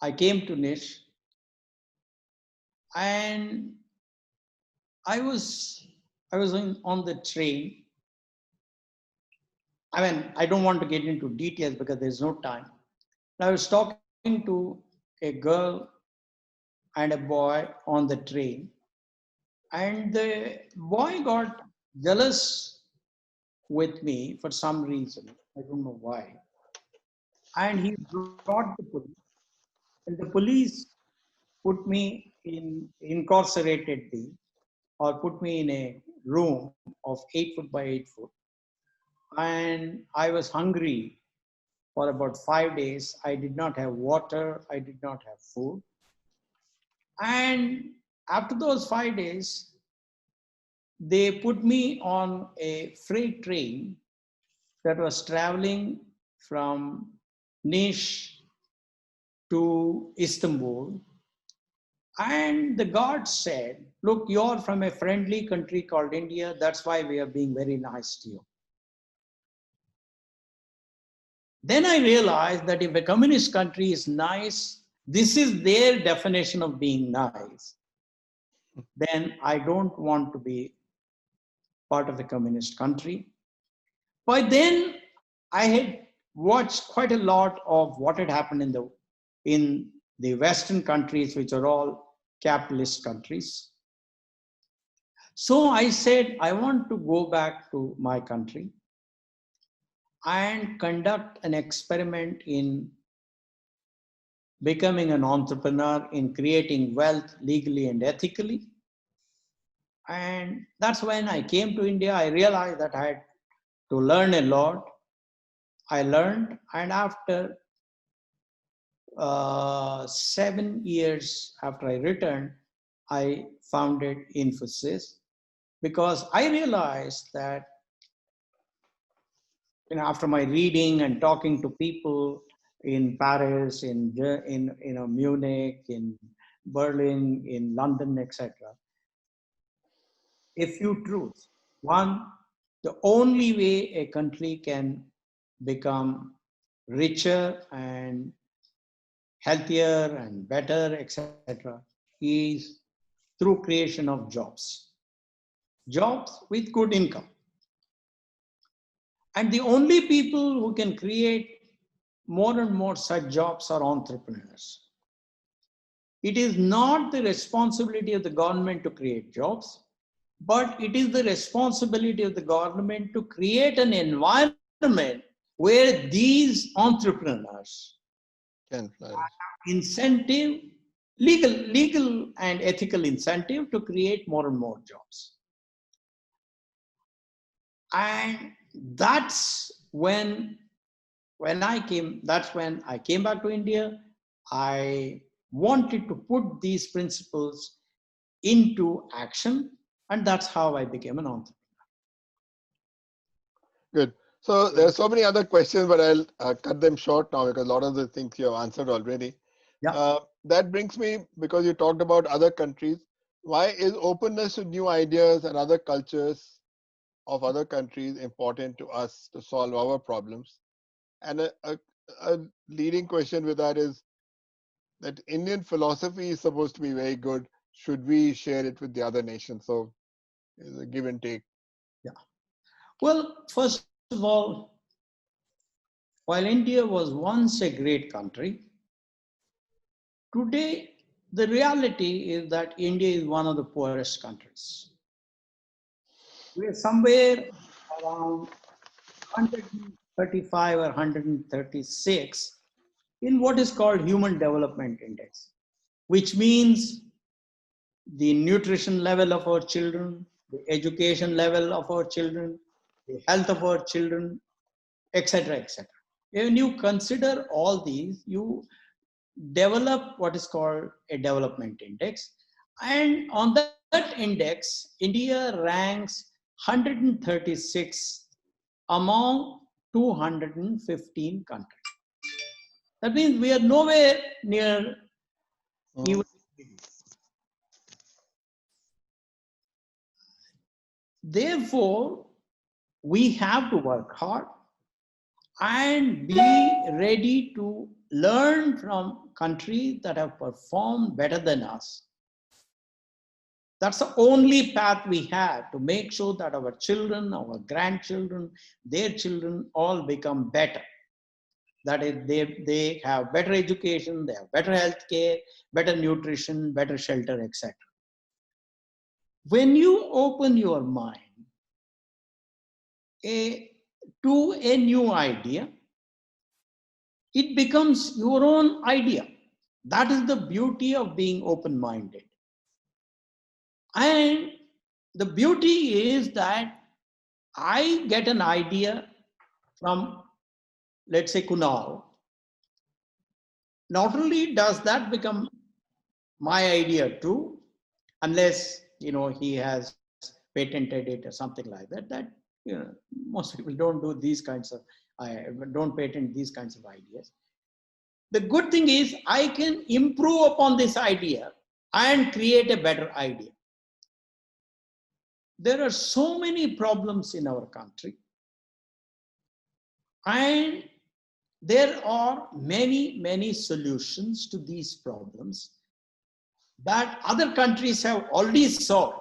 I came to Niš, and I was on the train. I mean, I don't want to get into details because there's no time. I was talking to a girl and a boy on the train, and the boy got jealous with me for some reason. I don't know why. And he brought the police, and the police put me incarcerated me, or put me in a room of 8 foot by 8 foot. And I was hungry for about 5 days. I did not have water. I did not have food. And after those 5 days, they put me on a freight train that was traveling from Niš to Istanbul. And the guard said, look, you're from a friendly country called India. That's why we are being very nice to you. Then I realized that if a communist country is nice, this is their definition of being nice, then I don't want to be part of a communist country. By then, I had watched quite a lot of what had happened in the Western countries, which are all capitalist countries. So I said, I want to go back to my country and conduct an experiment in becoming an entrepreneur, in creating wealth legally and ethically. And that's when I came to India. I realized that I had to learn a lot. I learned, and after 7 years after I returned, I founded Infosys, because I realized that after my reading and talking to people in Paris, in Munich, in Berlin, in London, etc., a few truths. One, the only way a country can become richer and healthier and better, etc., is through creation of jobs. Jobs with good income. And the only people who can create more and more such jobs are entrepreneurs. It is not the responsibility of the government to create jobs, but it is the responsibility of the government to create an environment where these entrepreneurs can flourish. Incentive, legal and ethical incentive to create more and more jobs. And that's when I came back to India. I wanted to put these principles into action, and that's how I became an entrepreneur. Good. So there are so many other questions, but I'll cut them short now because a lot of the things you have answered already. Yeah. That brings me, because you talked about other countries, why is openness to new ideas and other cultures of other countries important to us to solve our problems? And a leading question with that is that Indian philosophy is supposed to be very good. Should we share it with the other nations? So it's a give and take. Yeah. Well, first of all, while India was once a great country, today the reality is that India is one of the poorest countries. We're somewhere around 135 or 136 in what is called Human Development Index, which means the nutrition level of our children, the education level of our children, the health of our children, etc., etc. When you consider all these, you develop what is called a development index. And on that index, India ranks 136 among 215 countries. That means we are nowhere near even. Therefore, we have to work hard and be ready to learn from countries that have performed better than us. That's the only path we have to make sure that our children, our grandchildren, their children all become better. That is, they have better education, they have better health care, better nutrition, better shelter, etc. When you open your mind to a new idea, it becomes your own idea. That is the beauty of being open-minded. And the beauty is that I get an idea from, let's say, Kunal. Not only does that become my idea too, unless he has patented it or something like that. That most people don't do these kinds of don't patent these kinds of ideas. The good thing is I can improve upon this idea and create a better idea. There are so many problems in our country, and there are many solutions to these problems that other countries have already solved.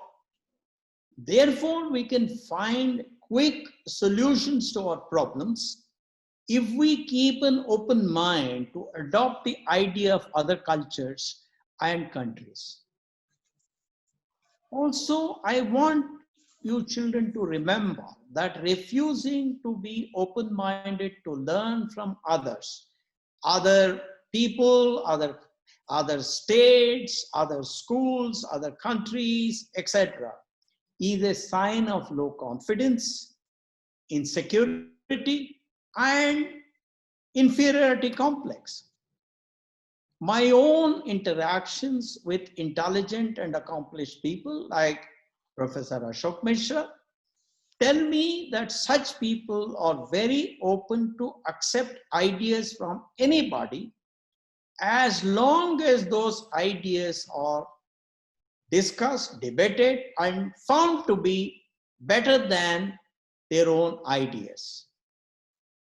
Therefore, we can find quick solutions to our problems if we keep an open mind to adopt the idea of other cultures and countries. Also, I want you children to remember that refusing to be open-minded to learn from others, other people, other states, other schools, other countries, etc., is a sign of low confidence, insecurity, and inferiority complex. My own interactions with intelligent and accomplished people like Professor Ashok Mishra tell me that such people are very open to accept ideas from anybody as long as those ideas are discussed, debated, and found to be better than their own ideas.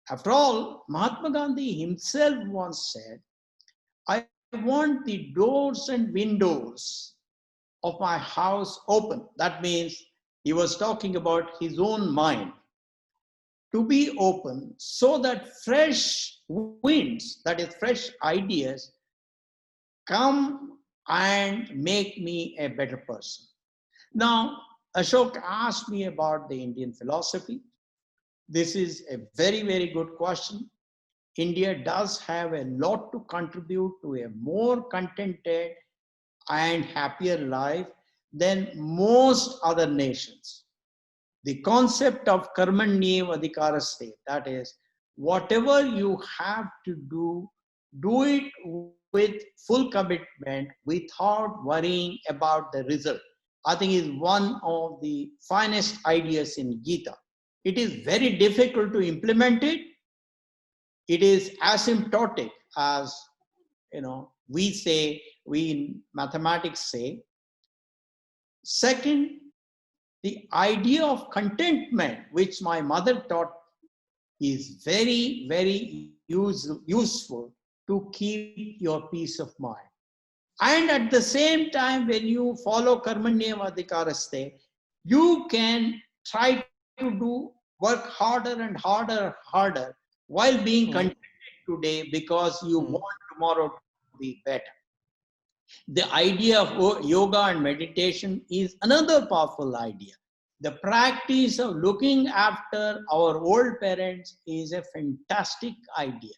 After all, Mahatma Gandhi himself once said, I want the doors and windows of my house open. That means he was talking about his own mind, to be open so that fresh winds, that is fresh ideas, come and make me a better person. Now, Ashok asked me about the Indian philosophy. This is a very good question. India does have a lot to contribute to a more contented and happier life than most other nations. The concept of karmanyev adhikaraste, that is, whatever you have to do it with full commitment without worrying about the result. I think is one of the finest ideas in Gita. It is very difficult to implement it. It is asymptotic, as we in mathematics say. Second, the idea of contentment, which my mother taught, is very useful to keep your peace of mind. And at the same time, when you follow karmanyev adhikaraste, you can try to work harder and harder while being contented today because you want tomorrow to be better. The idea of yoga and meditation is another powerful idea. The practice of looking after our old parents is a fantastic idea.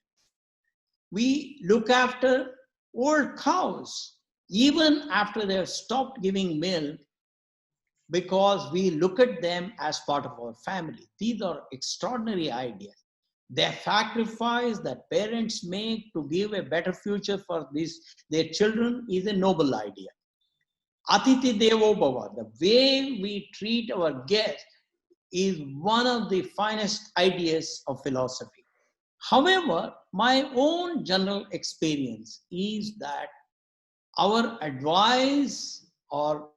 We look after old cows even after they have stopped giving milk because we look at them as part of our family. These are extraordinary ideas. The sacrifice that parents make to give a better future for their children is a noble idea. Atiti Devo Bhava, the way we treat our guests, is one of the finest ideas of philosophy. However, my own general experience is that our advice or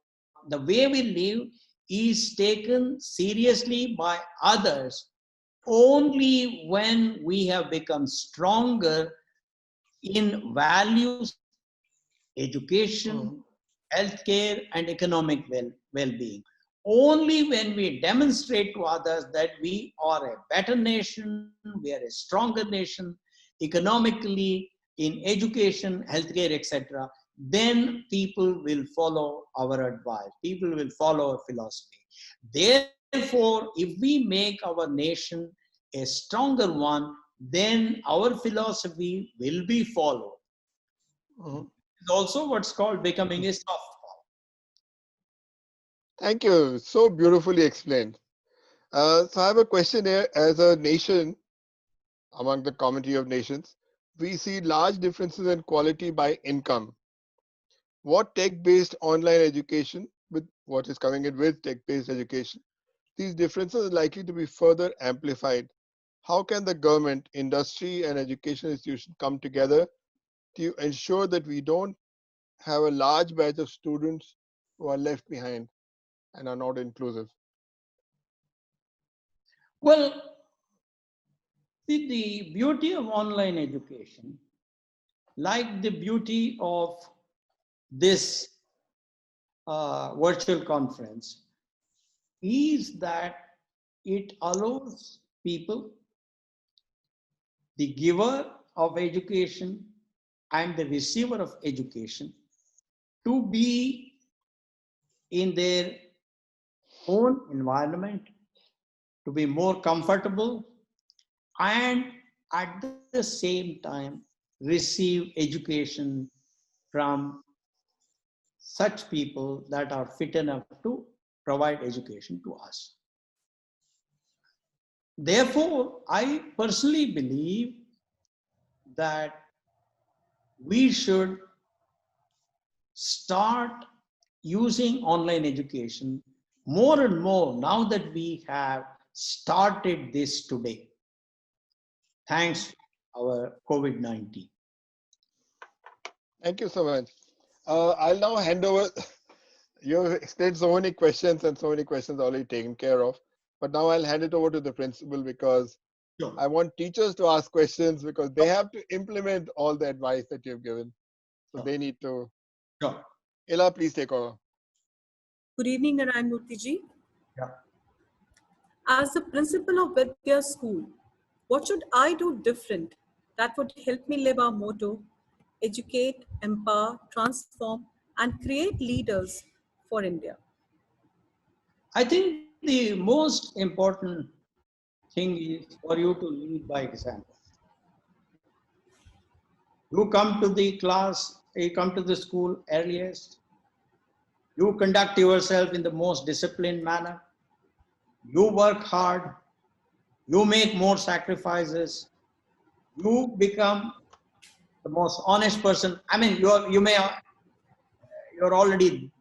the way we live is taken seriously by others only when we have become stronger in values, education, healthcare, and economic well-being. Only when we demonstrate to others that we are a better nation, we are a stronger nation, economically, in education, healthcare, etc., then people will follow our advice. People will follow our philosophy. Therefore, if we make our nation a stronger one, then our philosophy will be followed. It's also what's called becoming a soft power. Thank you. So beautifully explained. So I have a question here. As a nation, among the community of nations, we see large differences in quality by income. what tech-based online education with what is coming in with tech-based education, these differences are likely to be further amplified. How can the government, industry, and education institutions come together to ensure that we don't have a large batch of students who are left behind and are not inclusive? Well, see, the beauty of online education, like the beauty of this virtual conference, is that it allows people, the giver of education and the receiver of education, to be in their own environment, to be more comfortable, and at the same time receive education from such people that are fit enough to provide education to us. Therefore, I personally believe that we should start using online education more and more now that we have started this today, thanks to our COVID-19. Thank you so much. I'll now hand over. You've explained so many questions and so many questions already taken care of. But now I'll hand it over to the principal because Sure. I want teachers to ask questions because they have to implement all the advice that you've given. So they need to. Sure. Ella, please take over. Good evening, Narayana Murthy ji. Yeah. As the principal of Vidya School, what should I do different that would help me live our motto, educate, empower, transform, and create leaders for India? I think the most important thing is for you to lead by example. You come to the class, you come to the school earliest, you conduct yourself in the most disciplined manner, you work hard, you make more sacrifices, you become the most honest person. I mean, you're already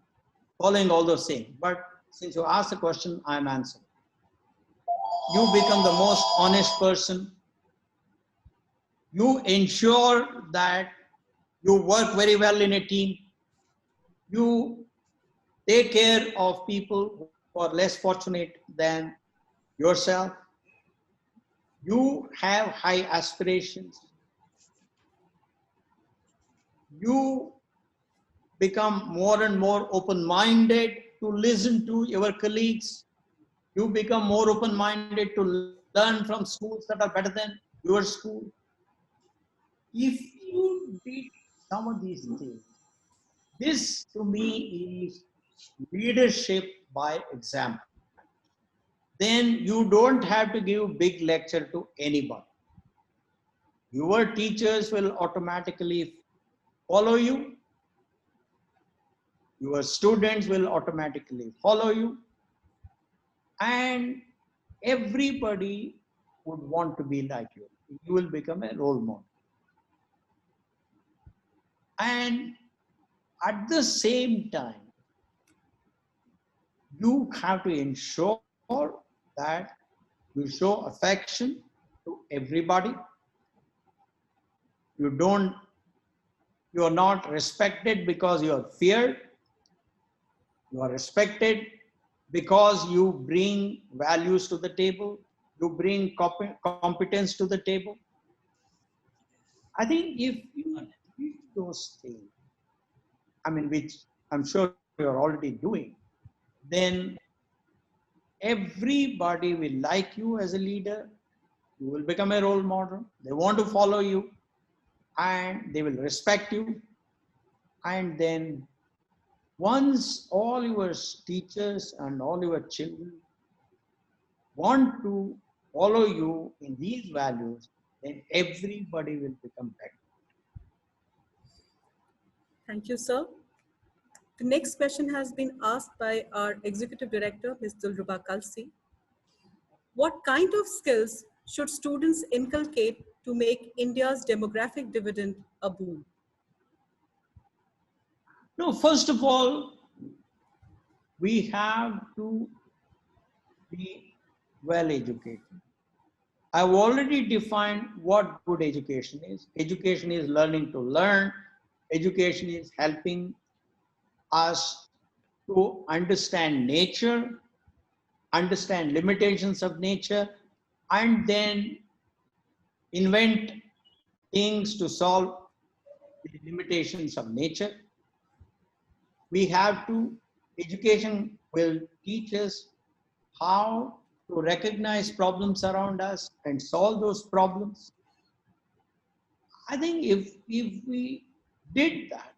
following all those things, but since you asked the question, I'm answering. You become the most honest person. You ensure that you work very well in a team. You take care of people who are less fortunate than yourself. You have high aspirations. You become more and more open-minded to listen to your colleagues. You become more open-minded to learn from schools that are better than your school. If you did some of these things, this to me is leadership by example. Then you don't have to give big lecture to anybody. Your teachers will automatically follow you. Your students will automatically follow you. And everybody would want to be like you. You will become a role model. And at the same time, you have to ensure that you show affection to everybody. You are not respected because you are feared. You are respected because you bring values to the table. You bring competence to the table. I think if you do those things, I mean, which I'm sure you're already doing, then everybody will like you as a leader. You will become a role model. They want to follow you and they will respect you. And then once all your teachers and all your children want to follow you in these values, then everybody will become better. Thank you, sir. The next question has been asked by our Executive Director, Ms. Dilruba Kalsi. What kind of skills should students inculcate to make India's demographic dividend a boom? No, first of all, we have to be well educated. I've already defined what good education is. Education is learning to learn. Education is helping us to understand nature, understand limitations of nature, and then invent things to solve the limitations of nature. We have to, education will teach us how to recognize problems around us and solve those problems. I think if we did that,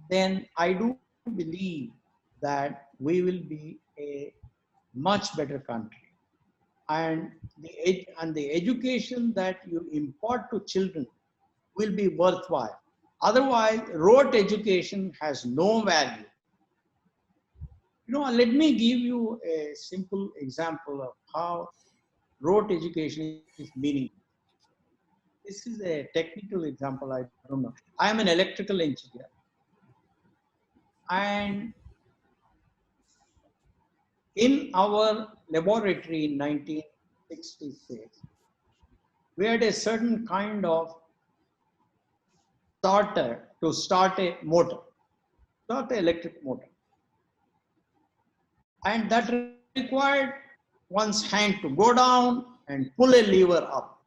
then I do believe that we will be a much better country. And the education that you impart to children will be worthwhile. Otherwise, rote education has no value. You know, let me give you a simple example of how rote education is meaningful. This is a technical example, I don't know. I am an electrical engineer. And in our laboratory in 1966, we had a certain kind of starter to start a motor, start an electric motor. And that required one's hand to go down and pull a lever up.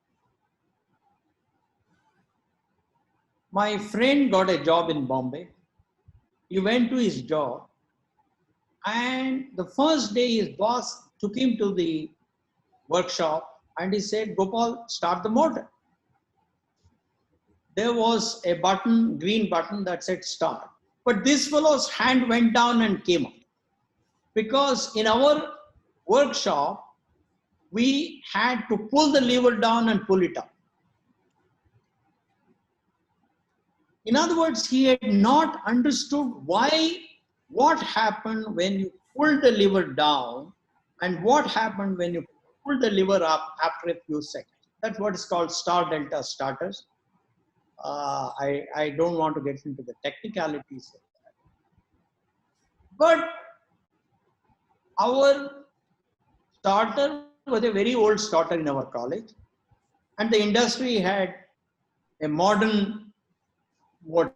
My friend got a job in Bombay. He went to his job, and the first day his boss took him to the workshop and he said, Gopal, start the motor. There was a button, green button that said start. But this fellow's hand went down and came up. Because in our workshop, we had to pull the lever down and pull it up. In other words, he had not understood what happened when you pulled the lever down and what happened when you pulled the lever up after a few seconds. That's what is called star delta starters. I don't want to get into the technicalities of that. But our starter was a very old starter in our college, and the industry had a modern motor,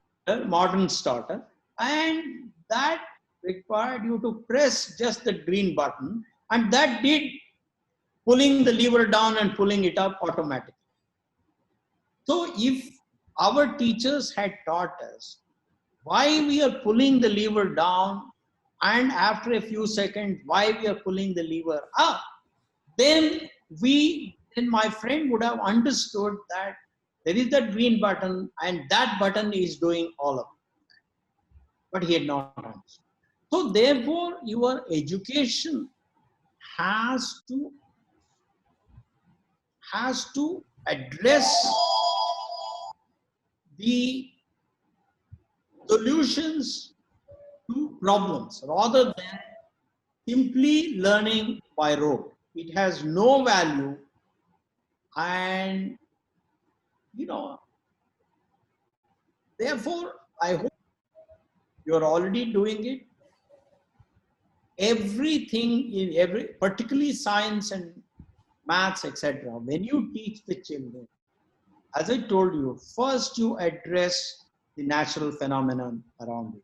modern starter, and that required you to press just the green button, and that did pulling the lever down and pulling it up automatically. So if our teachers had taught us why we are pulling the lever down and after a few seconds why we are pulling the lever up, then my friend would have understood that there is that green button and that button is doing all of it. But he had not understood. So therefore, your education has to address the solutions to problems rather than simply learning by rote. It has no value, and therefore I hope you're already doing it. Everything particularly science and maths, etc. When you teach the children, as I told you, first you address the natural phenomenon around you.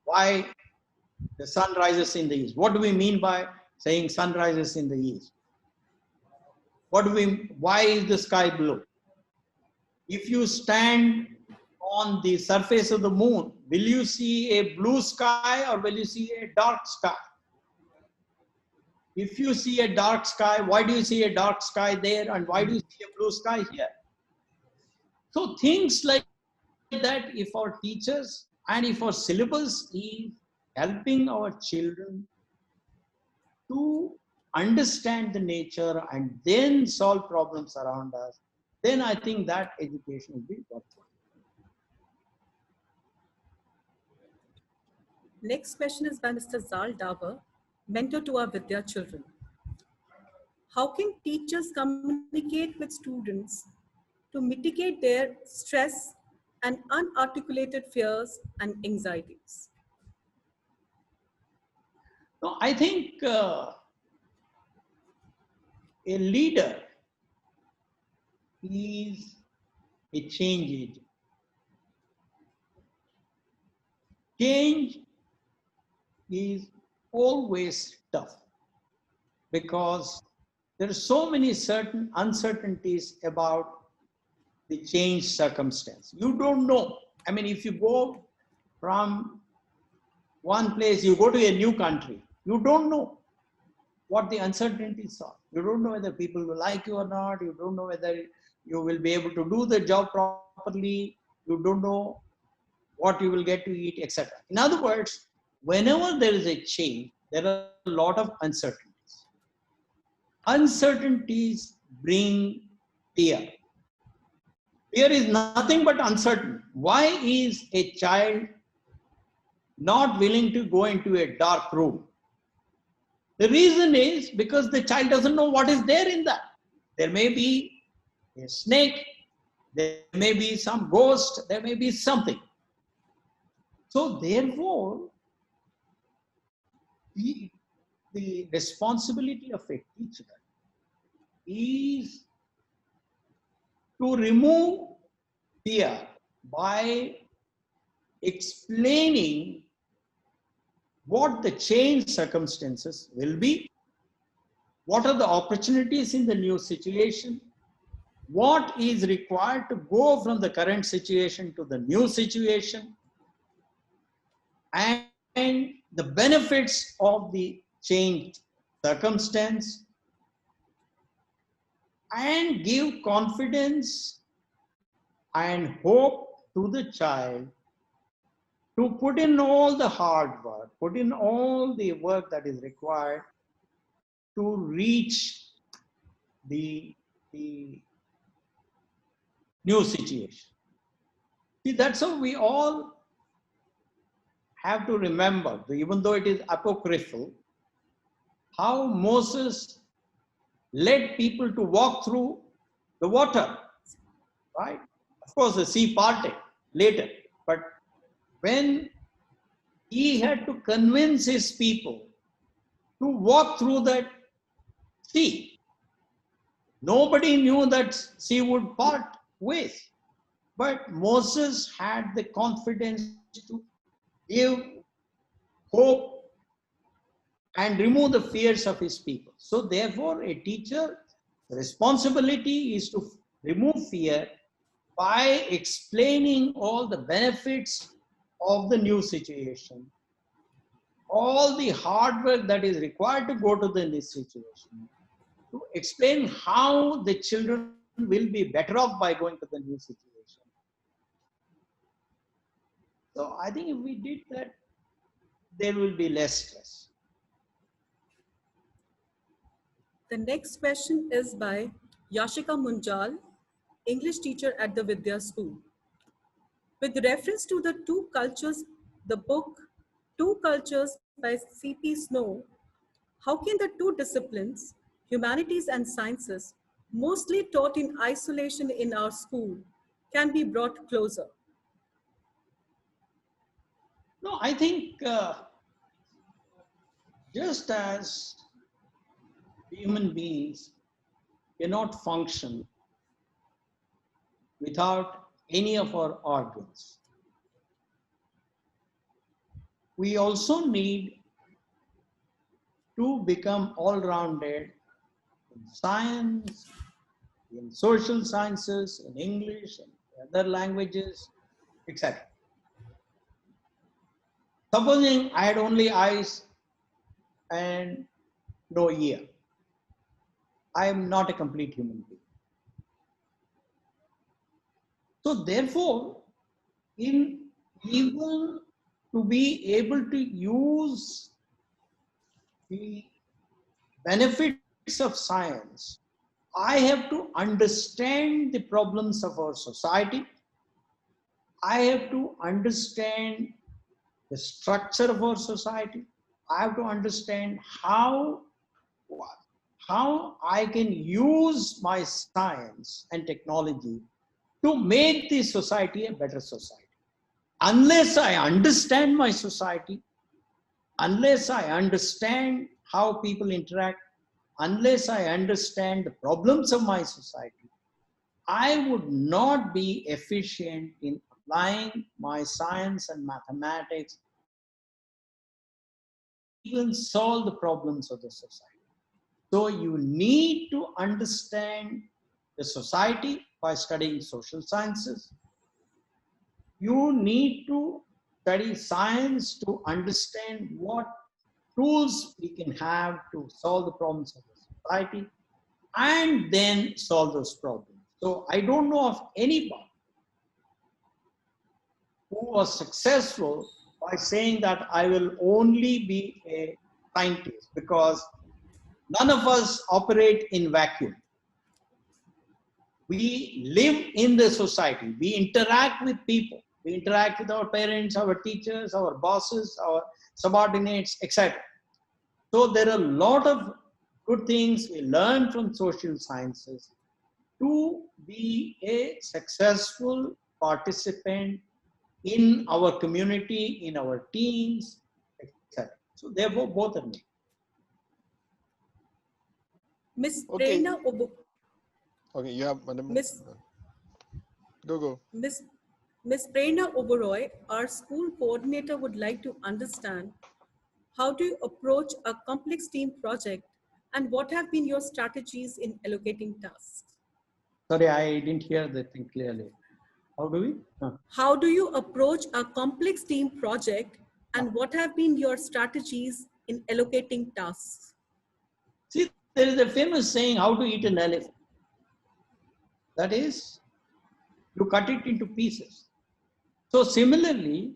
Why the sun rises in the east? What do we mean by saying sun rises in the east? Why is the sky blue? If you stand on the surface of the moon, will you see a blue sky or will you see a dark sky? If you see a dark sky, why do you see a dark sky there and why do you see a blue sky here? So things like that, if our teachers and if our syllabus is helping our children to understand the nature and then solve problems around us, then I think that education will be worthwhile. Next question is by Mr. Zal Davar, mentor to our Vidya children. How can teachers communicate with students to mitigate their stress and unarticulated fears and anxieties? No, I think a leader is a change agent. Change is always tough because there are so many certain uncertainties about the changed circumstance. You don't know. I mean, if you go from one place, you go to a new country, you don't know what the uncertainties are. You don't know whether people will like you or not. You don't know whether you will be able to do the job properly. You don't know what you will get to eat, etc. In other words, whenever there is a change, there are a lot of uncertainties. Uncertainties bring fear. Fear is nothing but uncertain. Why is a child not willing to go into a dark room? The reason is because the child doesn't know what is there in that. There may be a snake, there may be some ghost, there may be something. So therefore, the responsibility of a teacher is to remove fear by explaining what the changed circumstances will be, what are the opportunities in the new situation, what is required to go from the current situation to the new situation, and the benefits of the changed circumstance, and give confidence and hope to the child to put in all the hard work, put in all the work that is required to reach the new situation. See, that's how we all have to remember, even though it is apocryphal, how Moses led people to walk through the water, right? Of course, the sea parted later, but when he had to convince his people to walk through that sea, nobody knew that sea would part with, but Moses had the confidence to give hope and remove the fears of his people. So therefore, a teacher's responsibility is to remove fear by explaining all the benefits of the new situation, all the hard work that is required to go to the new situation, to explain how the children will be better off by going to the new situation. So I think if we did that, there will be less stress. The next question is by Yashika Munjal, English teacher at the Vidya School. With reference to the two cultures, the book Two Cultures by C.P. Snow, how can the two disciplines, humanities and sciences, mostly taught in isolation in our school, can be brought closer? No, I think just as human beings cannot function without any of our organs, we also need to become all-rounded in science, in social sciences, in English, and other languages, etc. Supposing I had only eyes and no ear, I am not a complete human being. So therefore, even to be able to use the benefits of science, I have to understand the problems of our society. I have to understand the structure of our society. I have to understand how I can use my science and technology to make the society a better society. Unless I understand my society, unless I understand how people interact, unless I understand the problems of my society, I would not be efficient in applying my science and mathematics, even solve the problems of the society. So you need to understand the society by studying social sciences. You need to study science to understand what tools we can have to solve the problems of the society and then solve those problems. So I don't know of anybody who was successful by saying that I will only be a scientist, because none of us operate in vacuum. We live in the society. We interact with people. We interact with our parents, our teachers, our bosses, our subordinates, etc. So there are a lot of good things we learn from social sciences to be a successful participant in our community, in our teams, etc. So therefore, both are needed. Miss Okay. Prerna Okay, you have Madam. Miss Go. Miss Prerna Oberoi, our school coordinator, would like to understand how do you approach a complex team project and what have been your strategies in allocating tasks? Sorry, I didn't hear the thing clearly. How do we? How do you approach a complex team project and what have been your strategies in allocating tasks? See, there is a famous saying, how to eat an elephant. That is, you cut it into pieces. So similarly,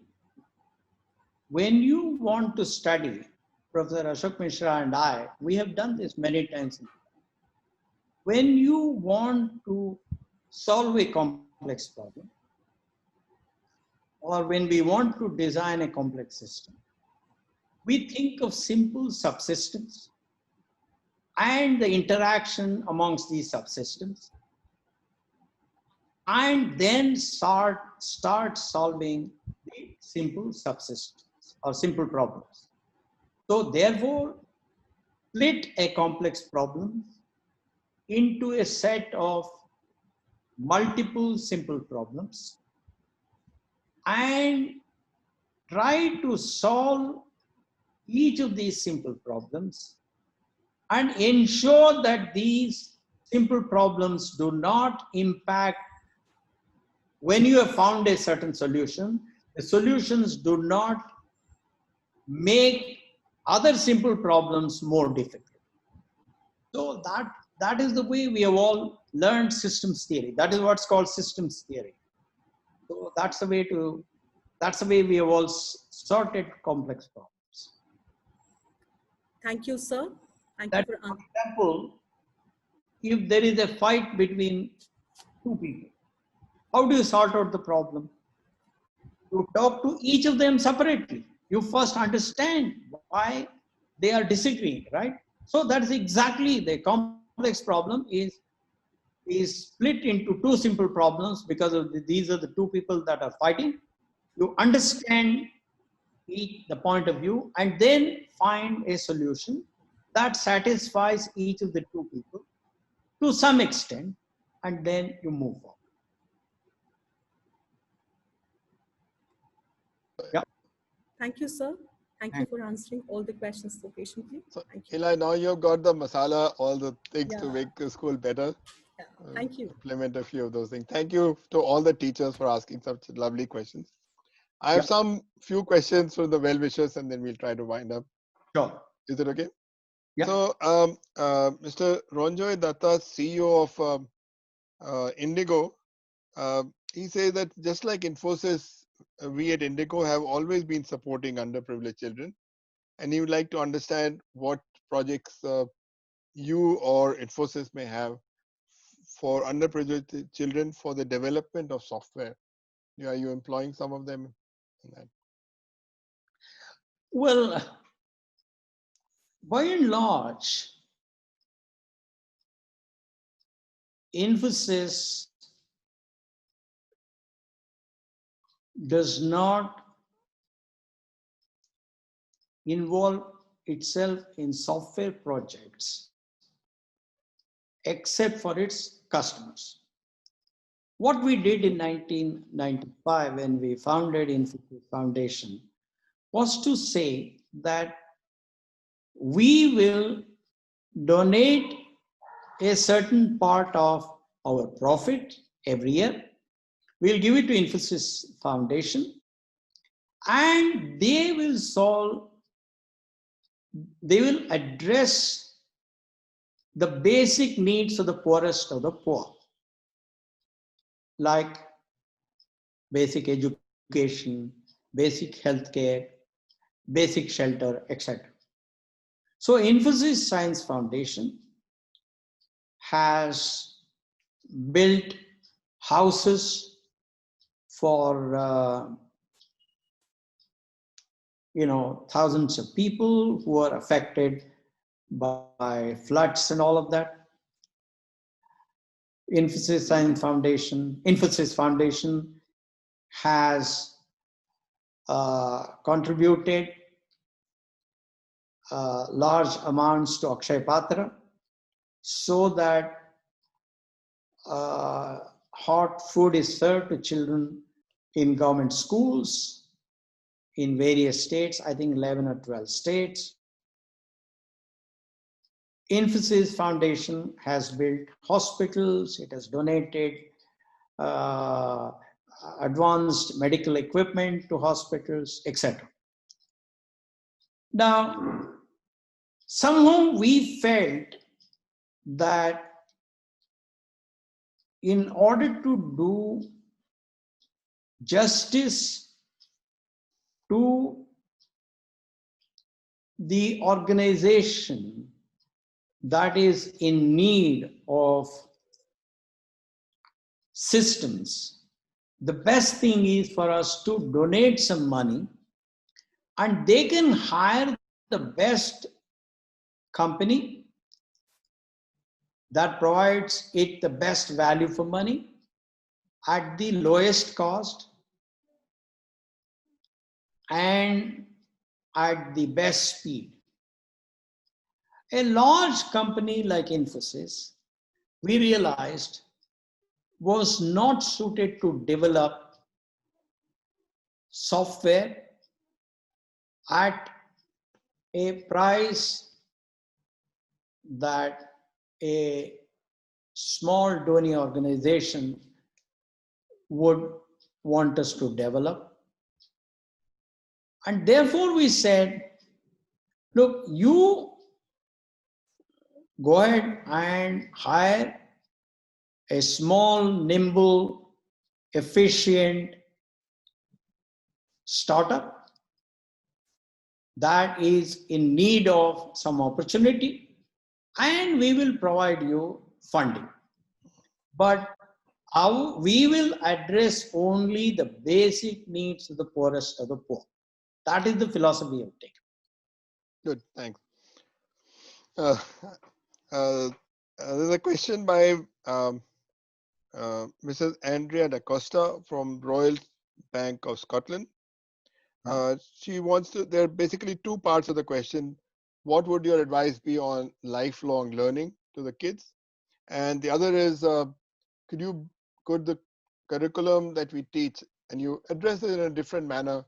when you want to study, Professor Ashok Mishra and I, we have done this many times. When you want to solve a complex problem, or when we want to design a complex system, we think of simple subsystems and the interaction amongst these subsystems, and then start solving the simple subsystems or simple problems. So therefore, split a complex problem into a set of multiple simple problems and try to solve each of these simple problems and ensure that these simple problems do not impact. When you have found a certain solution, the solutions do not make other simple problems more difficult. So that is the way we have all learned systems theory. That is what's called systems theory. So that's the way we have all sorted complex problems. Thank you, sir. Thank That, you for for example, if there is a fight between two people, how do you sort out the problem? You talk to each of them separately. You first understand why they are disagreeing, right? So that's exactly the complex problem is split into two simple problems because of these are the two people that are fighting. You understand the point of view and then find a solution that satisfies each of the two people to some extent, and then you move on. Yeah. Thank you, sir. Thank you for answering all the questions so patiently. So, Thank you. Eli, now you've got the masala, all the things to make the school better. Yeah. Thank you. Implement a few of those things. Thank you to all the teachers for asking such lovely questions. I have few questions from the well-wishers and then we'll try to wind up. Sure. Is it okay? Yeah. So, Mr. Ronjoy Datta, CEO of IndiGo, he says that just like Infosys, we at IndiGo have always been supporting underprivileged children. And he would like to understand what projects you or Infosys may have for underprivileged children for the development of software. Are you employing some of them in that? Well, by and large, Infosys does not involve itself in software projects except for its customers. What we did in 1995 when we founded Intrinsic Foundation was to say that we will donate a certain part of our profit every year. We'll give it to Infosys Foundation, and they will address the basic needs of the poorest of the poor, like basic education, basic healthcare, basic shelter, etc. So Infosys Science Foundation has built houses for thousands of people who are affected by floods and all of that. Infosys Foundation has contributed large amounts to Akshay Patra so that hot food is served to children in government schools in various states, I think 11 or 12 states. Infosys Foundation has built hospitals, it has donated advanced medical equipment to hospitals, etc. Now, somehow we felt that in order to do justice to the organization that is in need of systems, the best thing is for us to donate some money, and they can hire the best company that provides it the best value for money at the lowest cost and at the best speed. A large company like Infosys, we realized, was not suited to develop software at a price that a small donor organization would want us to develop. And therefore we said, look, you go ahead and hire a small, nimble, efficient startup that is in need of some opportunity, and we will provide you funding. But we will address only the basic needs of the poorest of the poor. That is the philosophy of taken. Good, thanks. There's a question by Mrs. Andrea Da Costa from Royal Bank of Scotland. She wants to, there are basically two parts of the question. What would your advice be on lifelong learning to the kids? And the other is, could the curriculum that we teach, and you address it in a different manner,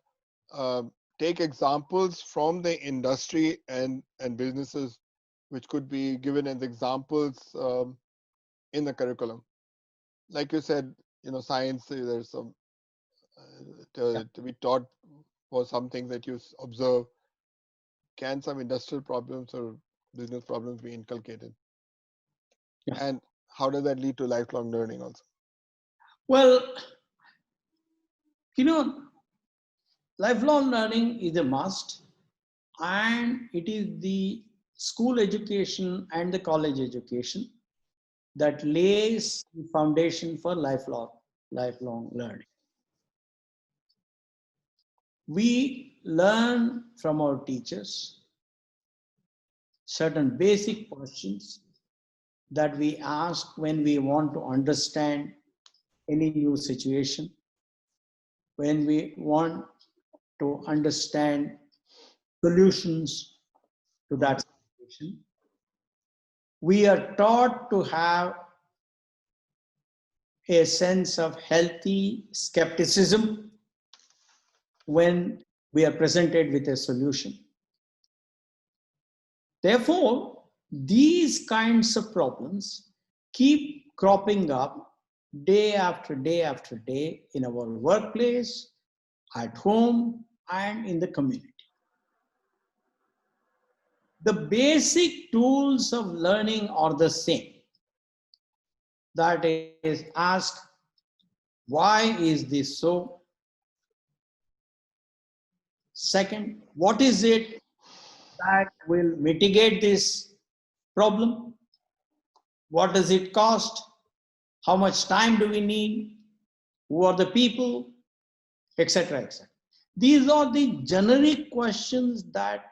take examples from the industry and businesses, which could be given as examples in the curriculum. Like you said, science, there's some, to be taught for something that you observe. Can some industrial problems or business problems be inculcated? Yeah. And how does that lead to lifelong learning also? Well, lifelong learning is a must, and it is the school education and the college education that lays the foundation for lifelong learning. We learn from our teachers certain basic questions that we ask when we want to understand any new situation. when we want to understand solutions to that situation. We are taught to have a sense of healthy skepticism when we are presented with a solution. Therefore, these kinds of problems keep cropping up day after day after day in our workplace, at home, and in the community. The basic tools of learning are the same. That is, ask, why is this so? Second, what is it that will mitigate this problem? What does it cost? How much time do we need? Who are the people? Etc. etc. These are the generic questions that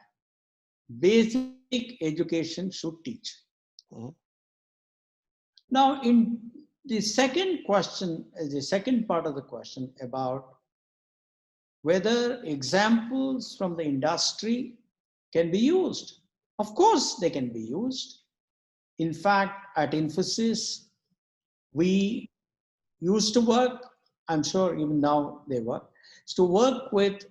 basic education should teach. Now, in the second question, the second part of the question about whether examples from the industry can be used. Of course, they can be used. In fact, at Infosys, we used to work, I'm sure even now they work, to work with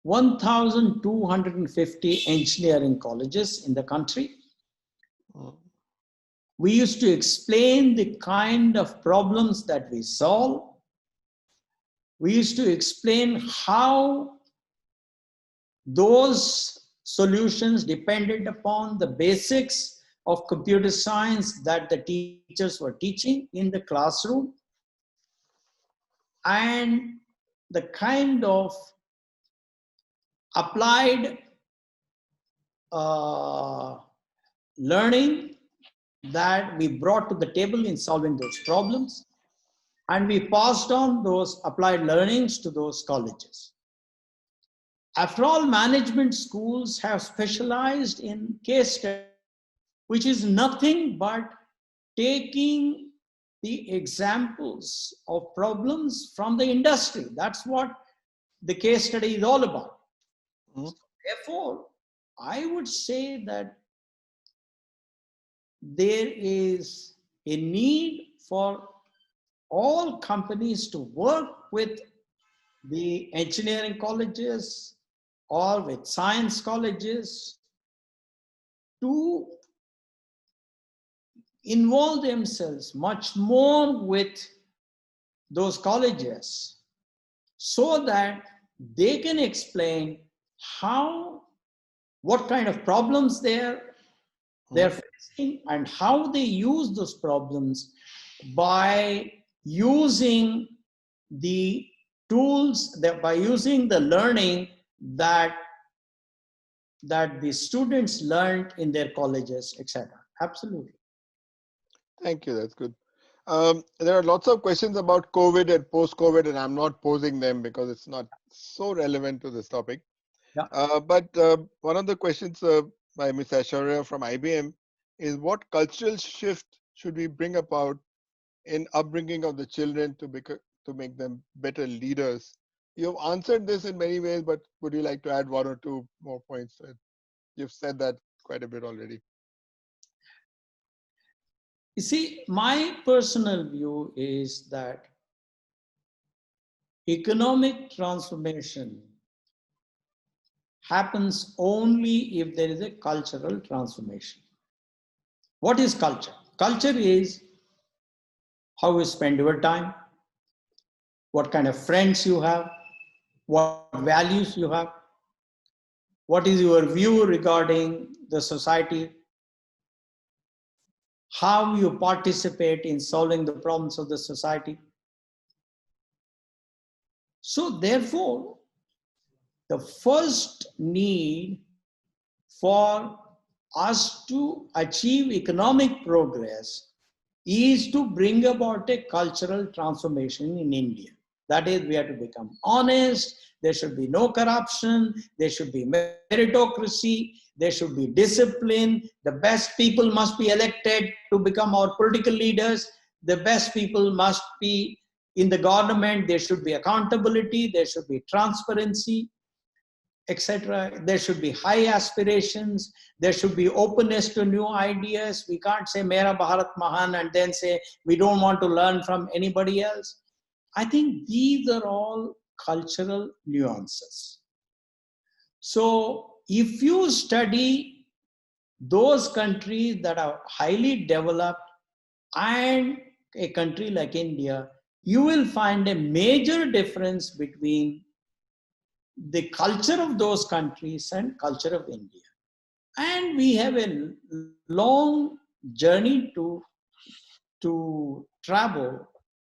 1,250 engineering colleges in the country. We used to explain the kind of problems that we solve. We used to explain how those solutions depended upon the basics of computer science that the teachers were teaching in the classroom, and the kind of applied learning that we brought to the table in solving those problems, and we passed on those applied learnings to those colleges. After all, management schools have specialized in case study, which is nothing but taking the examples of problems from the industry. That's what the case study is all about. So therefore, I would say that there is a need for all companies to work with the engineering colleges or with science colleges to involve themselves much more with those colleges so that they can explain what kind of problems they're facing and how they use those problems by using the tools, by using the learning that the students learned in their colleges, etc. Absolutely. Thank you. That's good. There are lots of questions about COVID and post-COVID, and I'm not posing them because it's not so relevant to this topic. Yeah. But one of the questions by Ms. Aishwarya from IBM is, what cultural shift should we bring about in upbringing of the children to make them better leaders? You've answered this in many ways, but would you like to add one or two more points? You've said that quite a bit already. You see, my personal view is that economic transformation happens only if there is a cultural transformation. What is culture? Culture is how you spend your time, what kind of friends you have, what values you have, what is your view regarding the society, how you participate in solving the problems of the society. So therefore, the first need for us to achieve economic progress is to bring about a cultural transformation in India. That is, we have to become honest, there should be no corruption, there should be meritocracy, there should be discipline, the best people must be elected to become our political leaders, the best people must be in the government, there should be accountability, there should be transparency, etc. There should be high aspirations. There should be openness to new ideas. We can't say Mera Bharat Mahan and then say we don't want to learn from anybody else. I think these are all cultural nuances. So if you study those countries that are highly developed and a country like India, you will find a major difference between the culture of those countries and culture of India. And we have a long journey to travel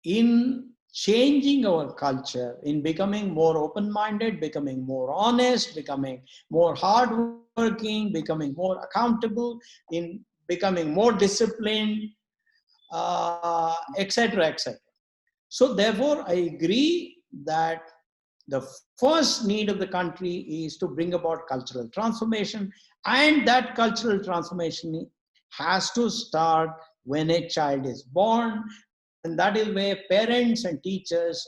in changing our culture, in becoming more open-minded, becoming more honest, becoming more hardworking, becoming more accountable, in becoming more disciplined, etc., etc. So therefore, I agree that the first need of the country is to bring about cultural transformation, and that cultural transformation has to start when a child is born, and that is where parents and teachers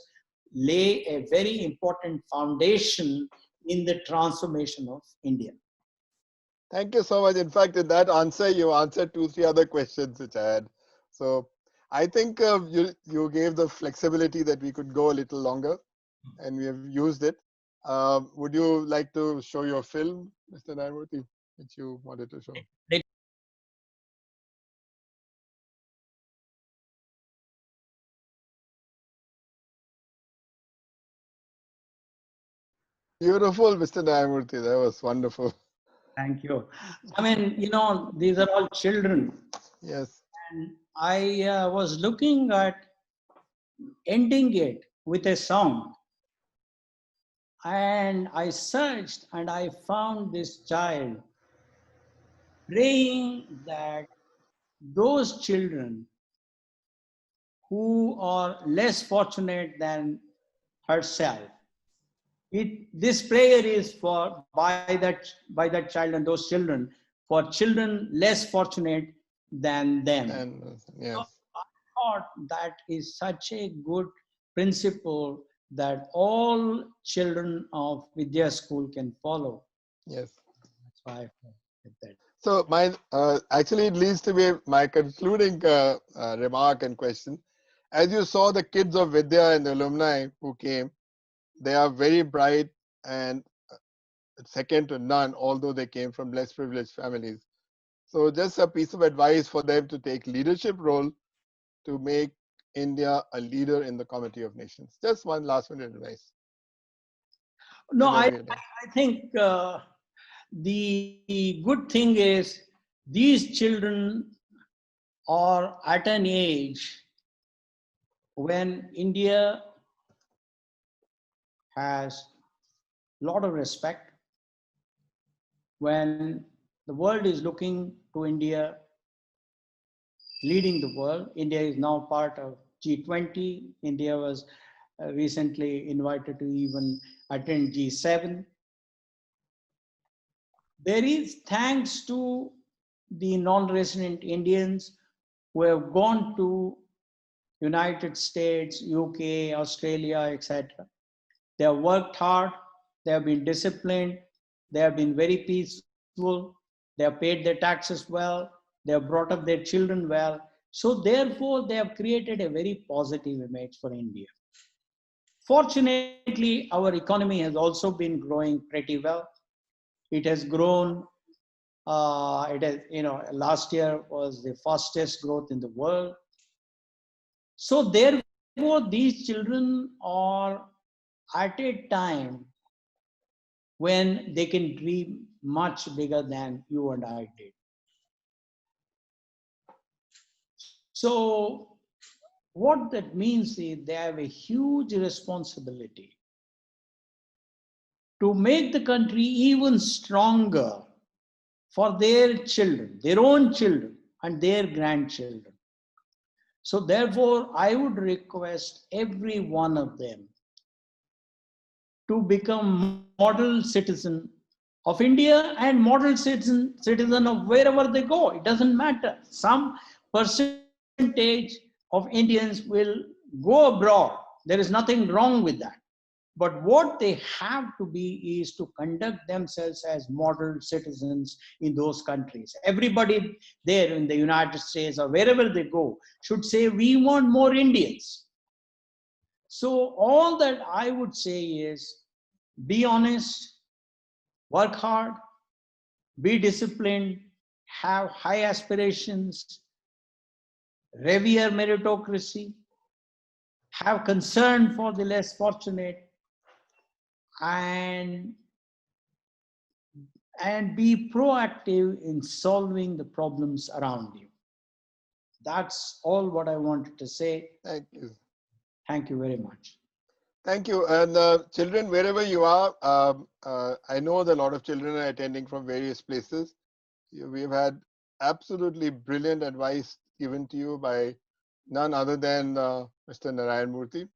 lay a very important foundation in the transformation of India. Thank you so much. In fact, in that answer, you answered 2-3 other questions which I had. So I think you gave the flexibility that we could go a little longer, and we have used it. Would you like to show your film, Mr. Murthy, which you wanted to show? Beautiful, Mr. Murthy. That was wonderful. Thank you. I mean, you know, these are all children. Yes. And I was looking at ending it with a song. And I searched and I found this child praying that those children who are less fortunate than herself, this prayer is for by that child and those children, for children less fortunate than them. And, yes. So I thought that is such a good principle that all children of Vidya School can follow. Yes. That's why I did that. So my actually it leads to be my concluding remark and question. As you saw, the kids of Vidya and the alumni who came, they are very bright and second to none, although they came from less privileged families. So just a piece of advice for them to take leadership role to make India a leader in the Committee of Nations. Just one last minute advice. No, I think the good thing is these children are at an age when India has a lot of respect, when the world is looking to India leading the world. India is now part of G20. India was recently invited to even attend G7. There is, thanks to the non-resident Indians who have gone to United States, UK, Australia, etc. They have worked hard, they have been disciplined, they have been very peaceful, they have paid their taxes well, they have brought up their children well. So therefore, they have created a very positive image for India. Fortunately, our economy has also been growing pretty well. It has grown, last year was the fastest growth in the world. So therefore, these children are at a time when they can dream much bigger than you and I did. So what that means is they have a huge responsibility to make the country even stronger for their children, their own children and their grandchildren. So therefore, I would request every one of them to become model citizen of India and model citizen of wherever they go. It doesn't matter. Some percentage of Indians will go abroad There is nothing wrong with that. But what they have to be is to conduct themselves as model citizens in those countries. Everybody there in the United States or wherever they go should say, we want more Indians. So all that I would say is, be honest, work hard, be disciplined, have high aspirations, revere meritocracy, have concern for the less fortunate, and be proactive in solving the problems around you. That's all what I wanted to say. Thank you. Thank you very much. Thank you. And children, wherever you are, I know that a lot of children are attending from various places. We've had absolutely brilliant advice given to you by none other than Mr. Narayana Murthy.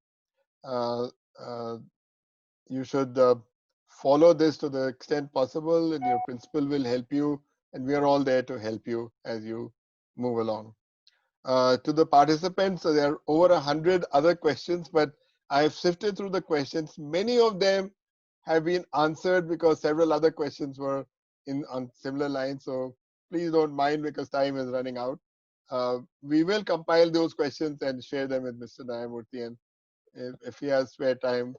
You should follow this to the extent possible, and your principal will help you, and we are all there to help you as you move along. To the participants, so there are over 100 other questions, but I've sifted through the questions. Many of them have been answered because several other questions were on similar lines. So please don't mind because time is running out. We will compile those questions and share them with Mr. Narayana Murthy, and if he has spare time,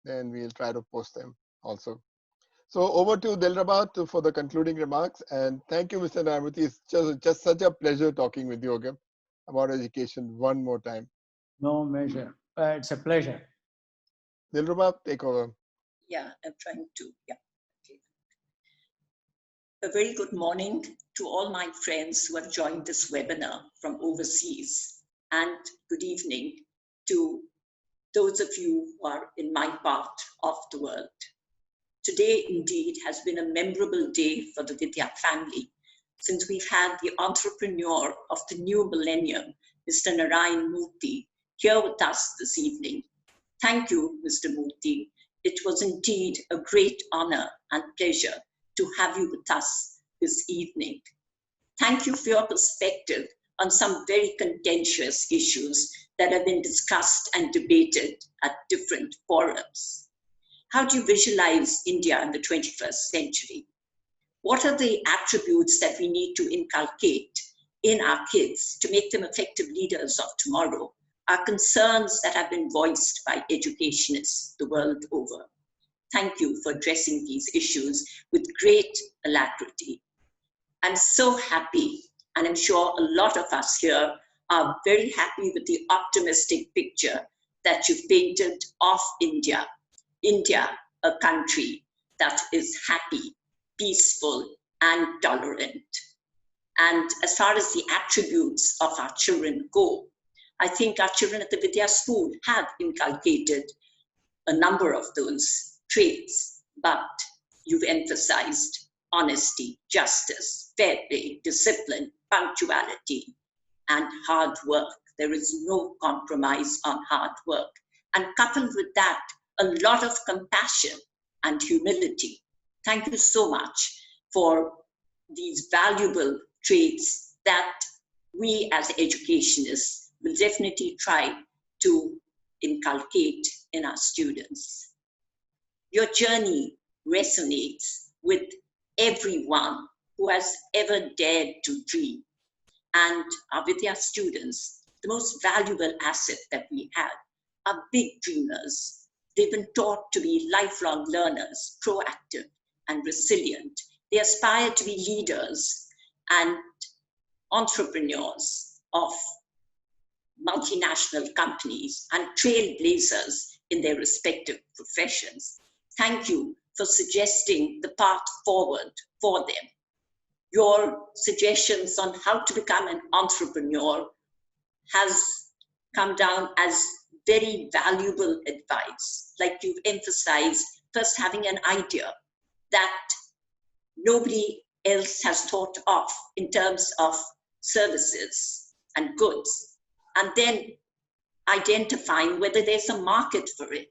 then we'll try to post them also. So over to Dilrabat for the concluding remarks. And thank you, Mr. Narayana Murthy. It's just such a pleasure talking with you again about education one more time. No measure. It's a pleasure. Dilrabat, take over. Yeah, I'm trying to. Yeah. Okay. A very good morning to all my friends who have joined this webinar from overseas, and good evening to those of you who are in my part of the world. Today, indeed, has been a memorable day for the Vidya family, since we've had the entrepreneur of the new millennium, Mr. Narayana Murthy, here with us this evening. Thank you, Mr. Murthy. It was indeed a great honor and pleasure to have you with us this evening. Thank you for your perspective on some very contentious issues that have been discussed and debated at different forums. How do you visualize India in the 21st century? What are the attributes that we need to inculcate in our kids to make them effective leaders of tomorrow? Are concerns that have been voiced by educationists the world over. Thank you for addressing these issues with great alacrity. I'm so happy, and I'm sure a lot of us here are very happy with the optimistic picture that you've painted of India. India, a country that is happy, peaceful, and tolerant. And as far as the attributes of our children go, I think our children at the Vidya School have inculcated a number of those traits, but you've emphasized honesty, justice, fair play, discipline, punctuality, and hard work. There is no compromise on hard work. And coupled with that, a lot of compassion and humility. Thank you so much for these valuable traits that we as educationists will definitely try to inculcate in our students. Your journey resonates with everyone who has ever dared to dream. And our Vidya students, the most valuable asset that we have, are big dreamers. They've been taught to be lifelong learners, proactive and resilient. They aspire to be leaders and entrepreneurs of multinational companies and trailblazers in their respective professions. Thank you for suggesting the path forward for them. Your suggestions on how to become an entrepreneur has come down as very valuable advice. Like you've emphasized, first having an idea that nobody else has thought of in terms of services and goods, and then identifying whether there's a market for it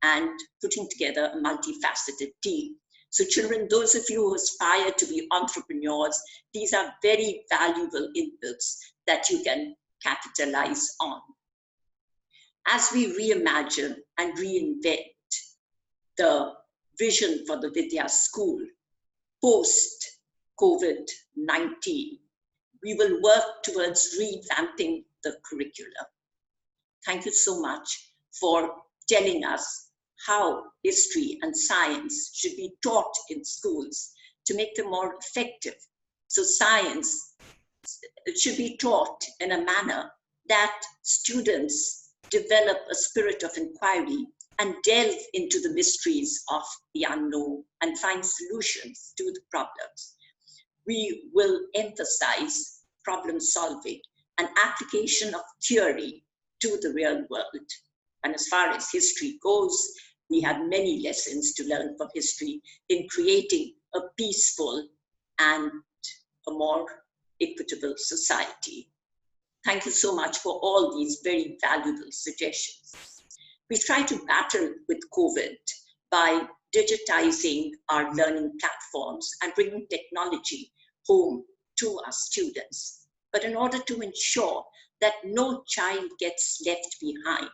and putting together a multifaceted team. So children, those of you who aspire to be entrepreneurs, these are very valuable inputs that you can capitalize on. as we reimagine and reinvent the vision for the Vidya School post-COVID-19, we will work towards revamping the curriculum. Thank you so much for telling us how history and science should be taught in schools to make them more effective. So science should be taught in a manner that students develop a spirit of inquiry and delve into the mysteries of the unknown and find solutions to the problems. We will emphasize problem solving and application of theory to the real world. And as far as history goes, we have many lessons to learn from history in creating a peaceful and a more equitable society. Thank you so much for all these very valuable suggestions. We try to battle with COVID by digitizing our learning platforms and bringing technology home to our students. But in order to ensure that no child gets left behind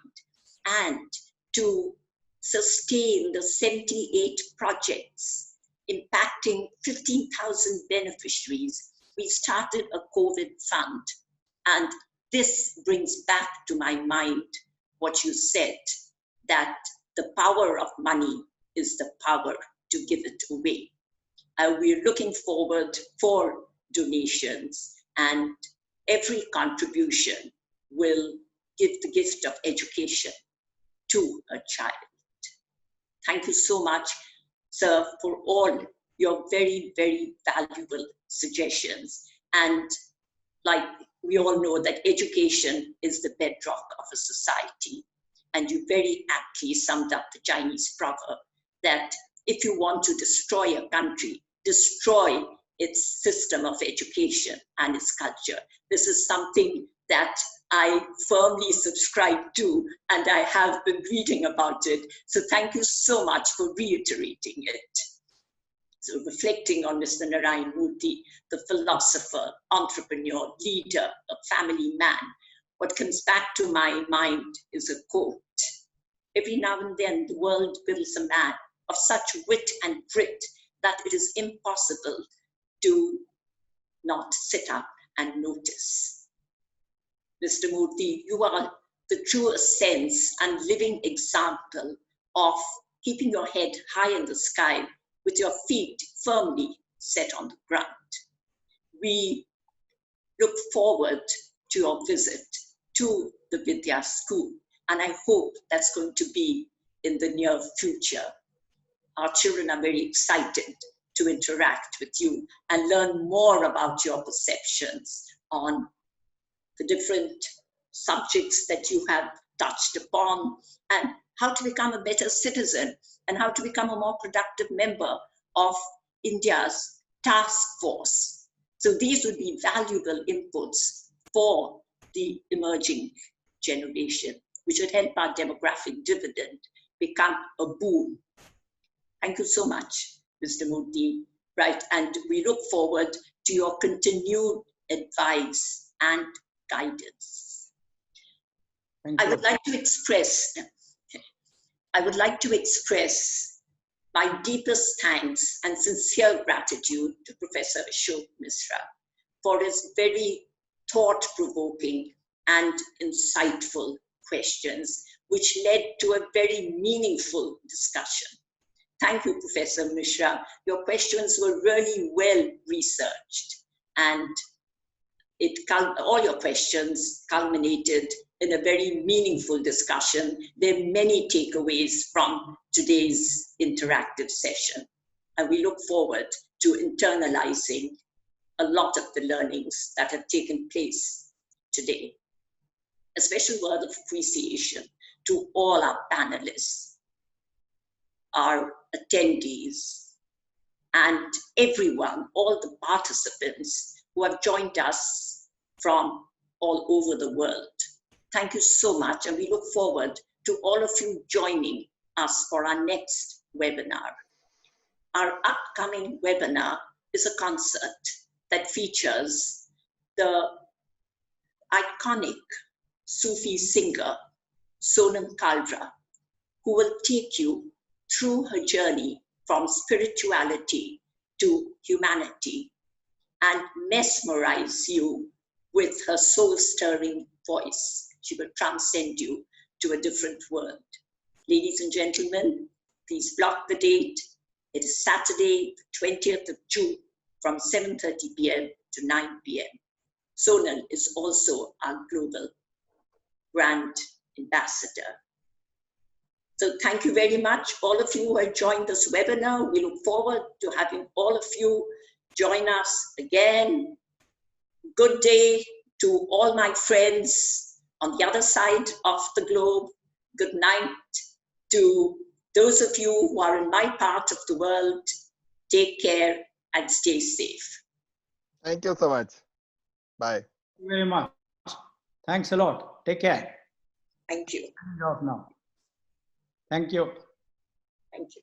and to sustain the 78 projects impacting 15,000 beneficiaries, we started a COVID fund. And this brings back to my mind what you said, that the power of money is the power to give it away. We're looking forward for donations, and every contribution will give the gift of education to a child. Thank you so much, sir, for all your very, very valuable suggestions. And like we all know that education is the bedrock of a society. And you very aptly summed up the Chinese proverb that if you want to destroy a country, destroy its system of education and its culture. This is something that I firmly subscribe to, and I have been reading about it. So thank you so much for reiterating it. So reflecting on Mr. Narayana Murthy, the philosopher, entrepreneur, leader, a family man, what comes back to my mind is a quote. Every now and then the world builds a man of such wit and grit that it is impossible to not sit up and notice. Mr. Murthy, you are the truest sense and living example of keeping your head high in the sky with your feet firmly set on the ground. We look forward to your visit to the Vidya School, and I hope that's going to be in the near future. Our children are very excited to interact with you and learn more about your perceptions on the different subjects that you have touched upon, and how to become a better citizen and how to become a more productive member of India's task force. So these would be valuable inputs for the emerging generation, which would help our demographic dividend become a boom. Thank you so much, Mr. Murthy. Right, and we look forward to your continued advice and guidance. I would like to express my deepest thanks and sincere gratitude to Professor Ashok Misra for his very thought-provoking and insightful questions, which led to a very meaningful discussion. Thank you, Professor Mishra. Your questions were really well researched, and all your questions culminated in a very meaningful discussion. There are many takeaways from today's interactive session, and we look forward to internalizing a lot of the learnings that have taken place today. A special word of appreciation to all our panelists, our attendees, and everyone, all the participants who have joined us from all over the world. Thank you so much, and we look forward to all of you joining us for our next webinar. Our upcoming webinar is a concert that features the iconic Sufi singer Sonam Kalra, who will take you through her journey from spirituality to humanity and mesmerize you with her soul-stirring voice. She will transcend you to a different world. Ladies and gentlemen, please block the date. It is Saturday, the 20th of June from 7:30 p.m. to 9 p.m. Sonal is also our global brand ambassador. So thank you very much, all of you who have joined this webinar. We look forward to having all of you join us again. Good day to all my friends on the other side of the globe. Good night to those of you who are in my part of the world. Take care and stay safe. Thank you so much. Bye. Thank you very much. Thanks a lot. Take care. Thank you. Signing off now. Thank you. Thank you.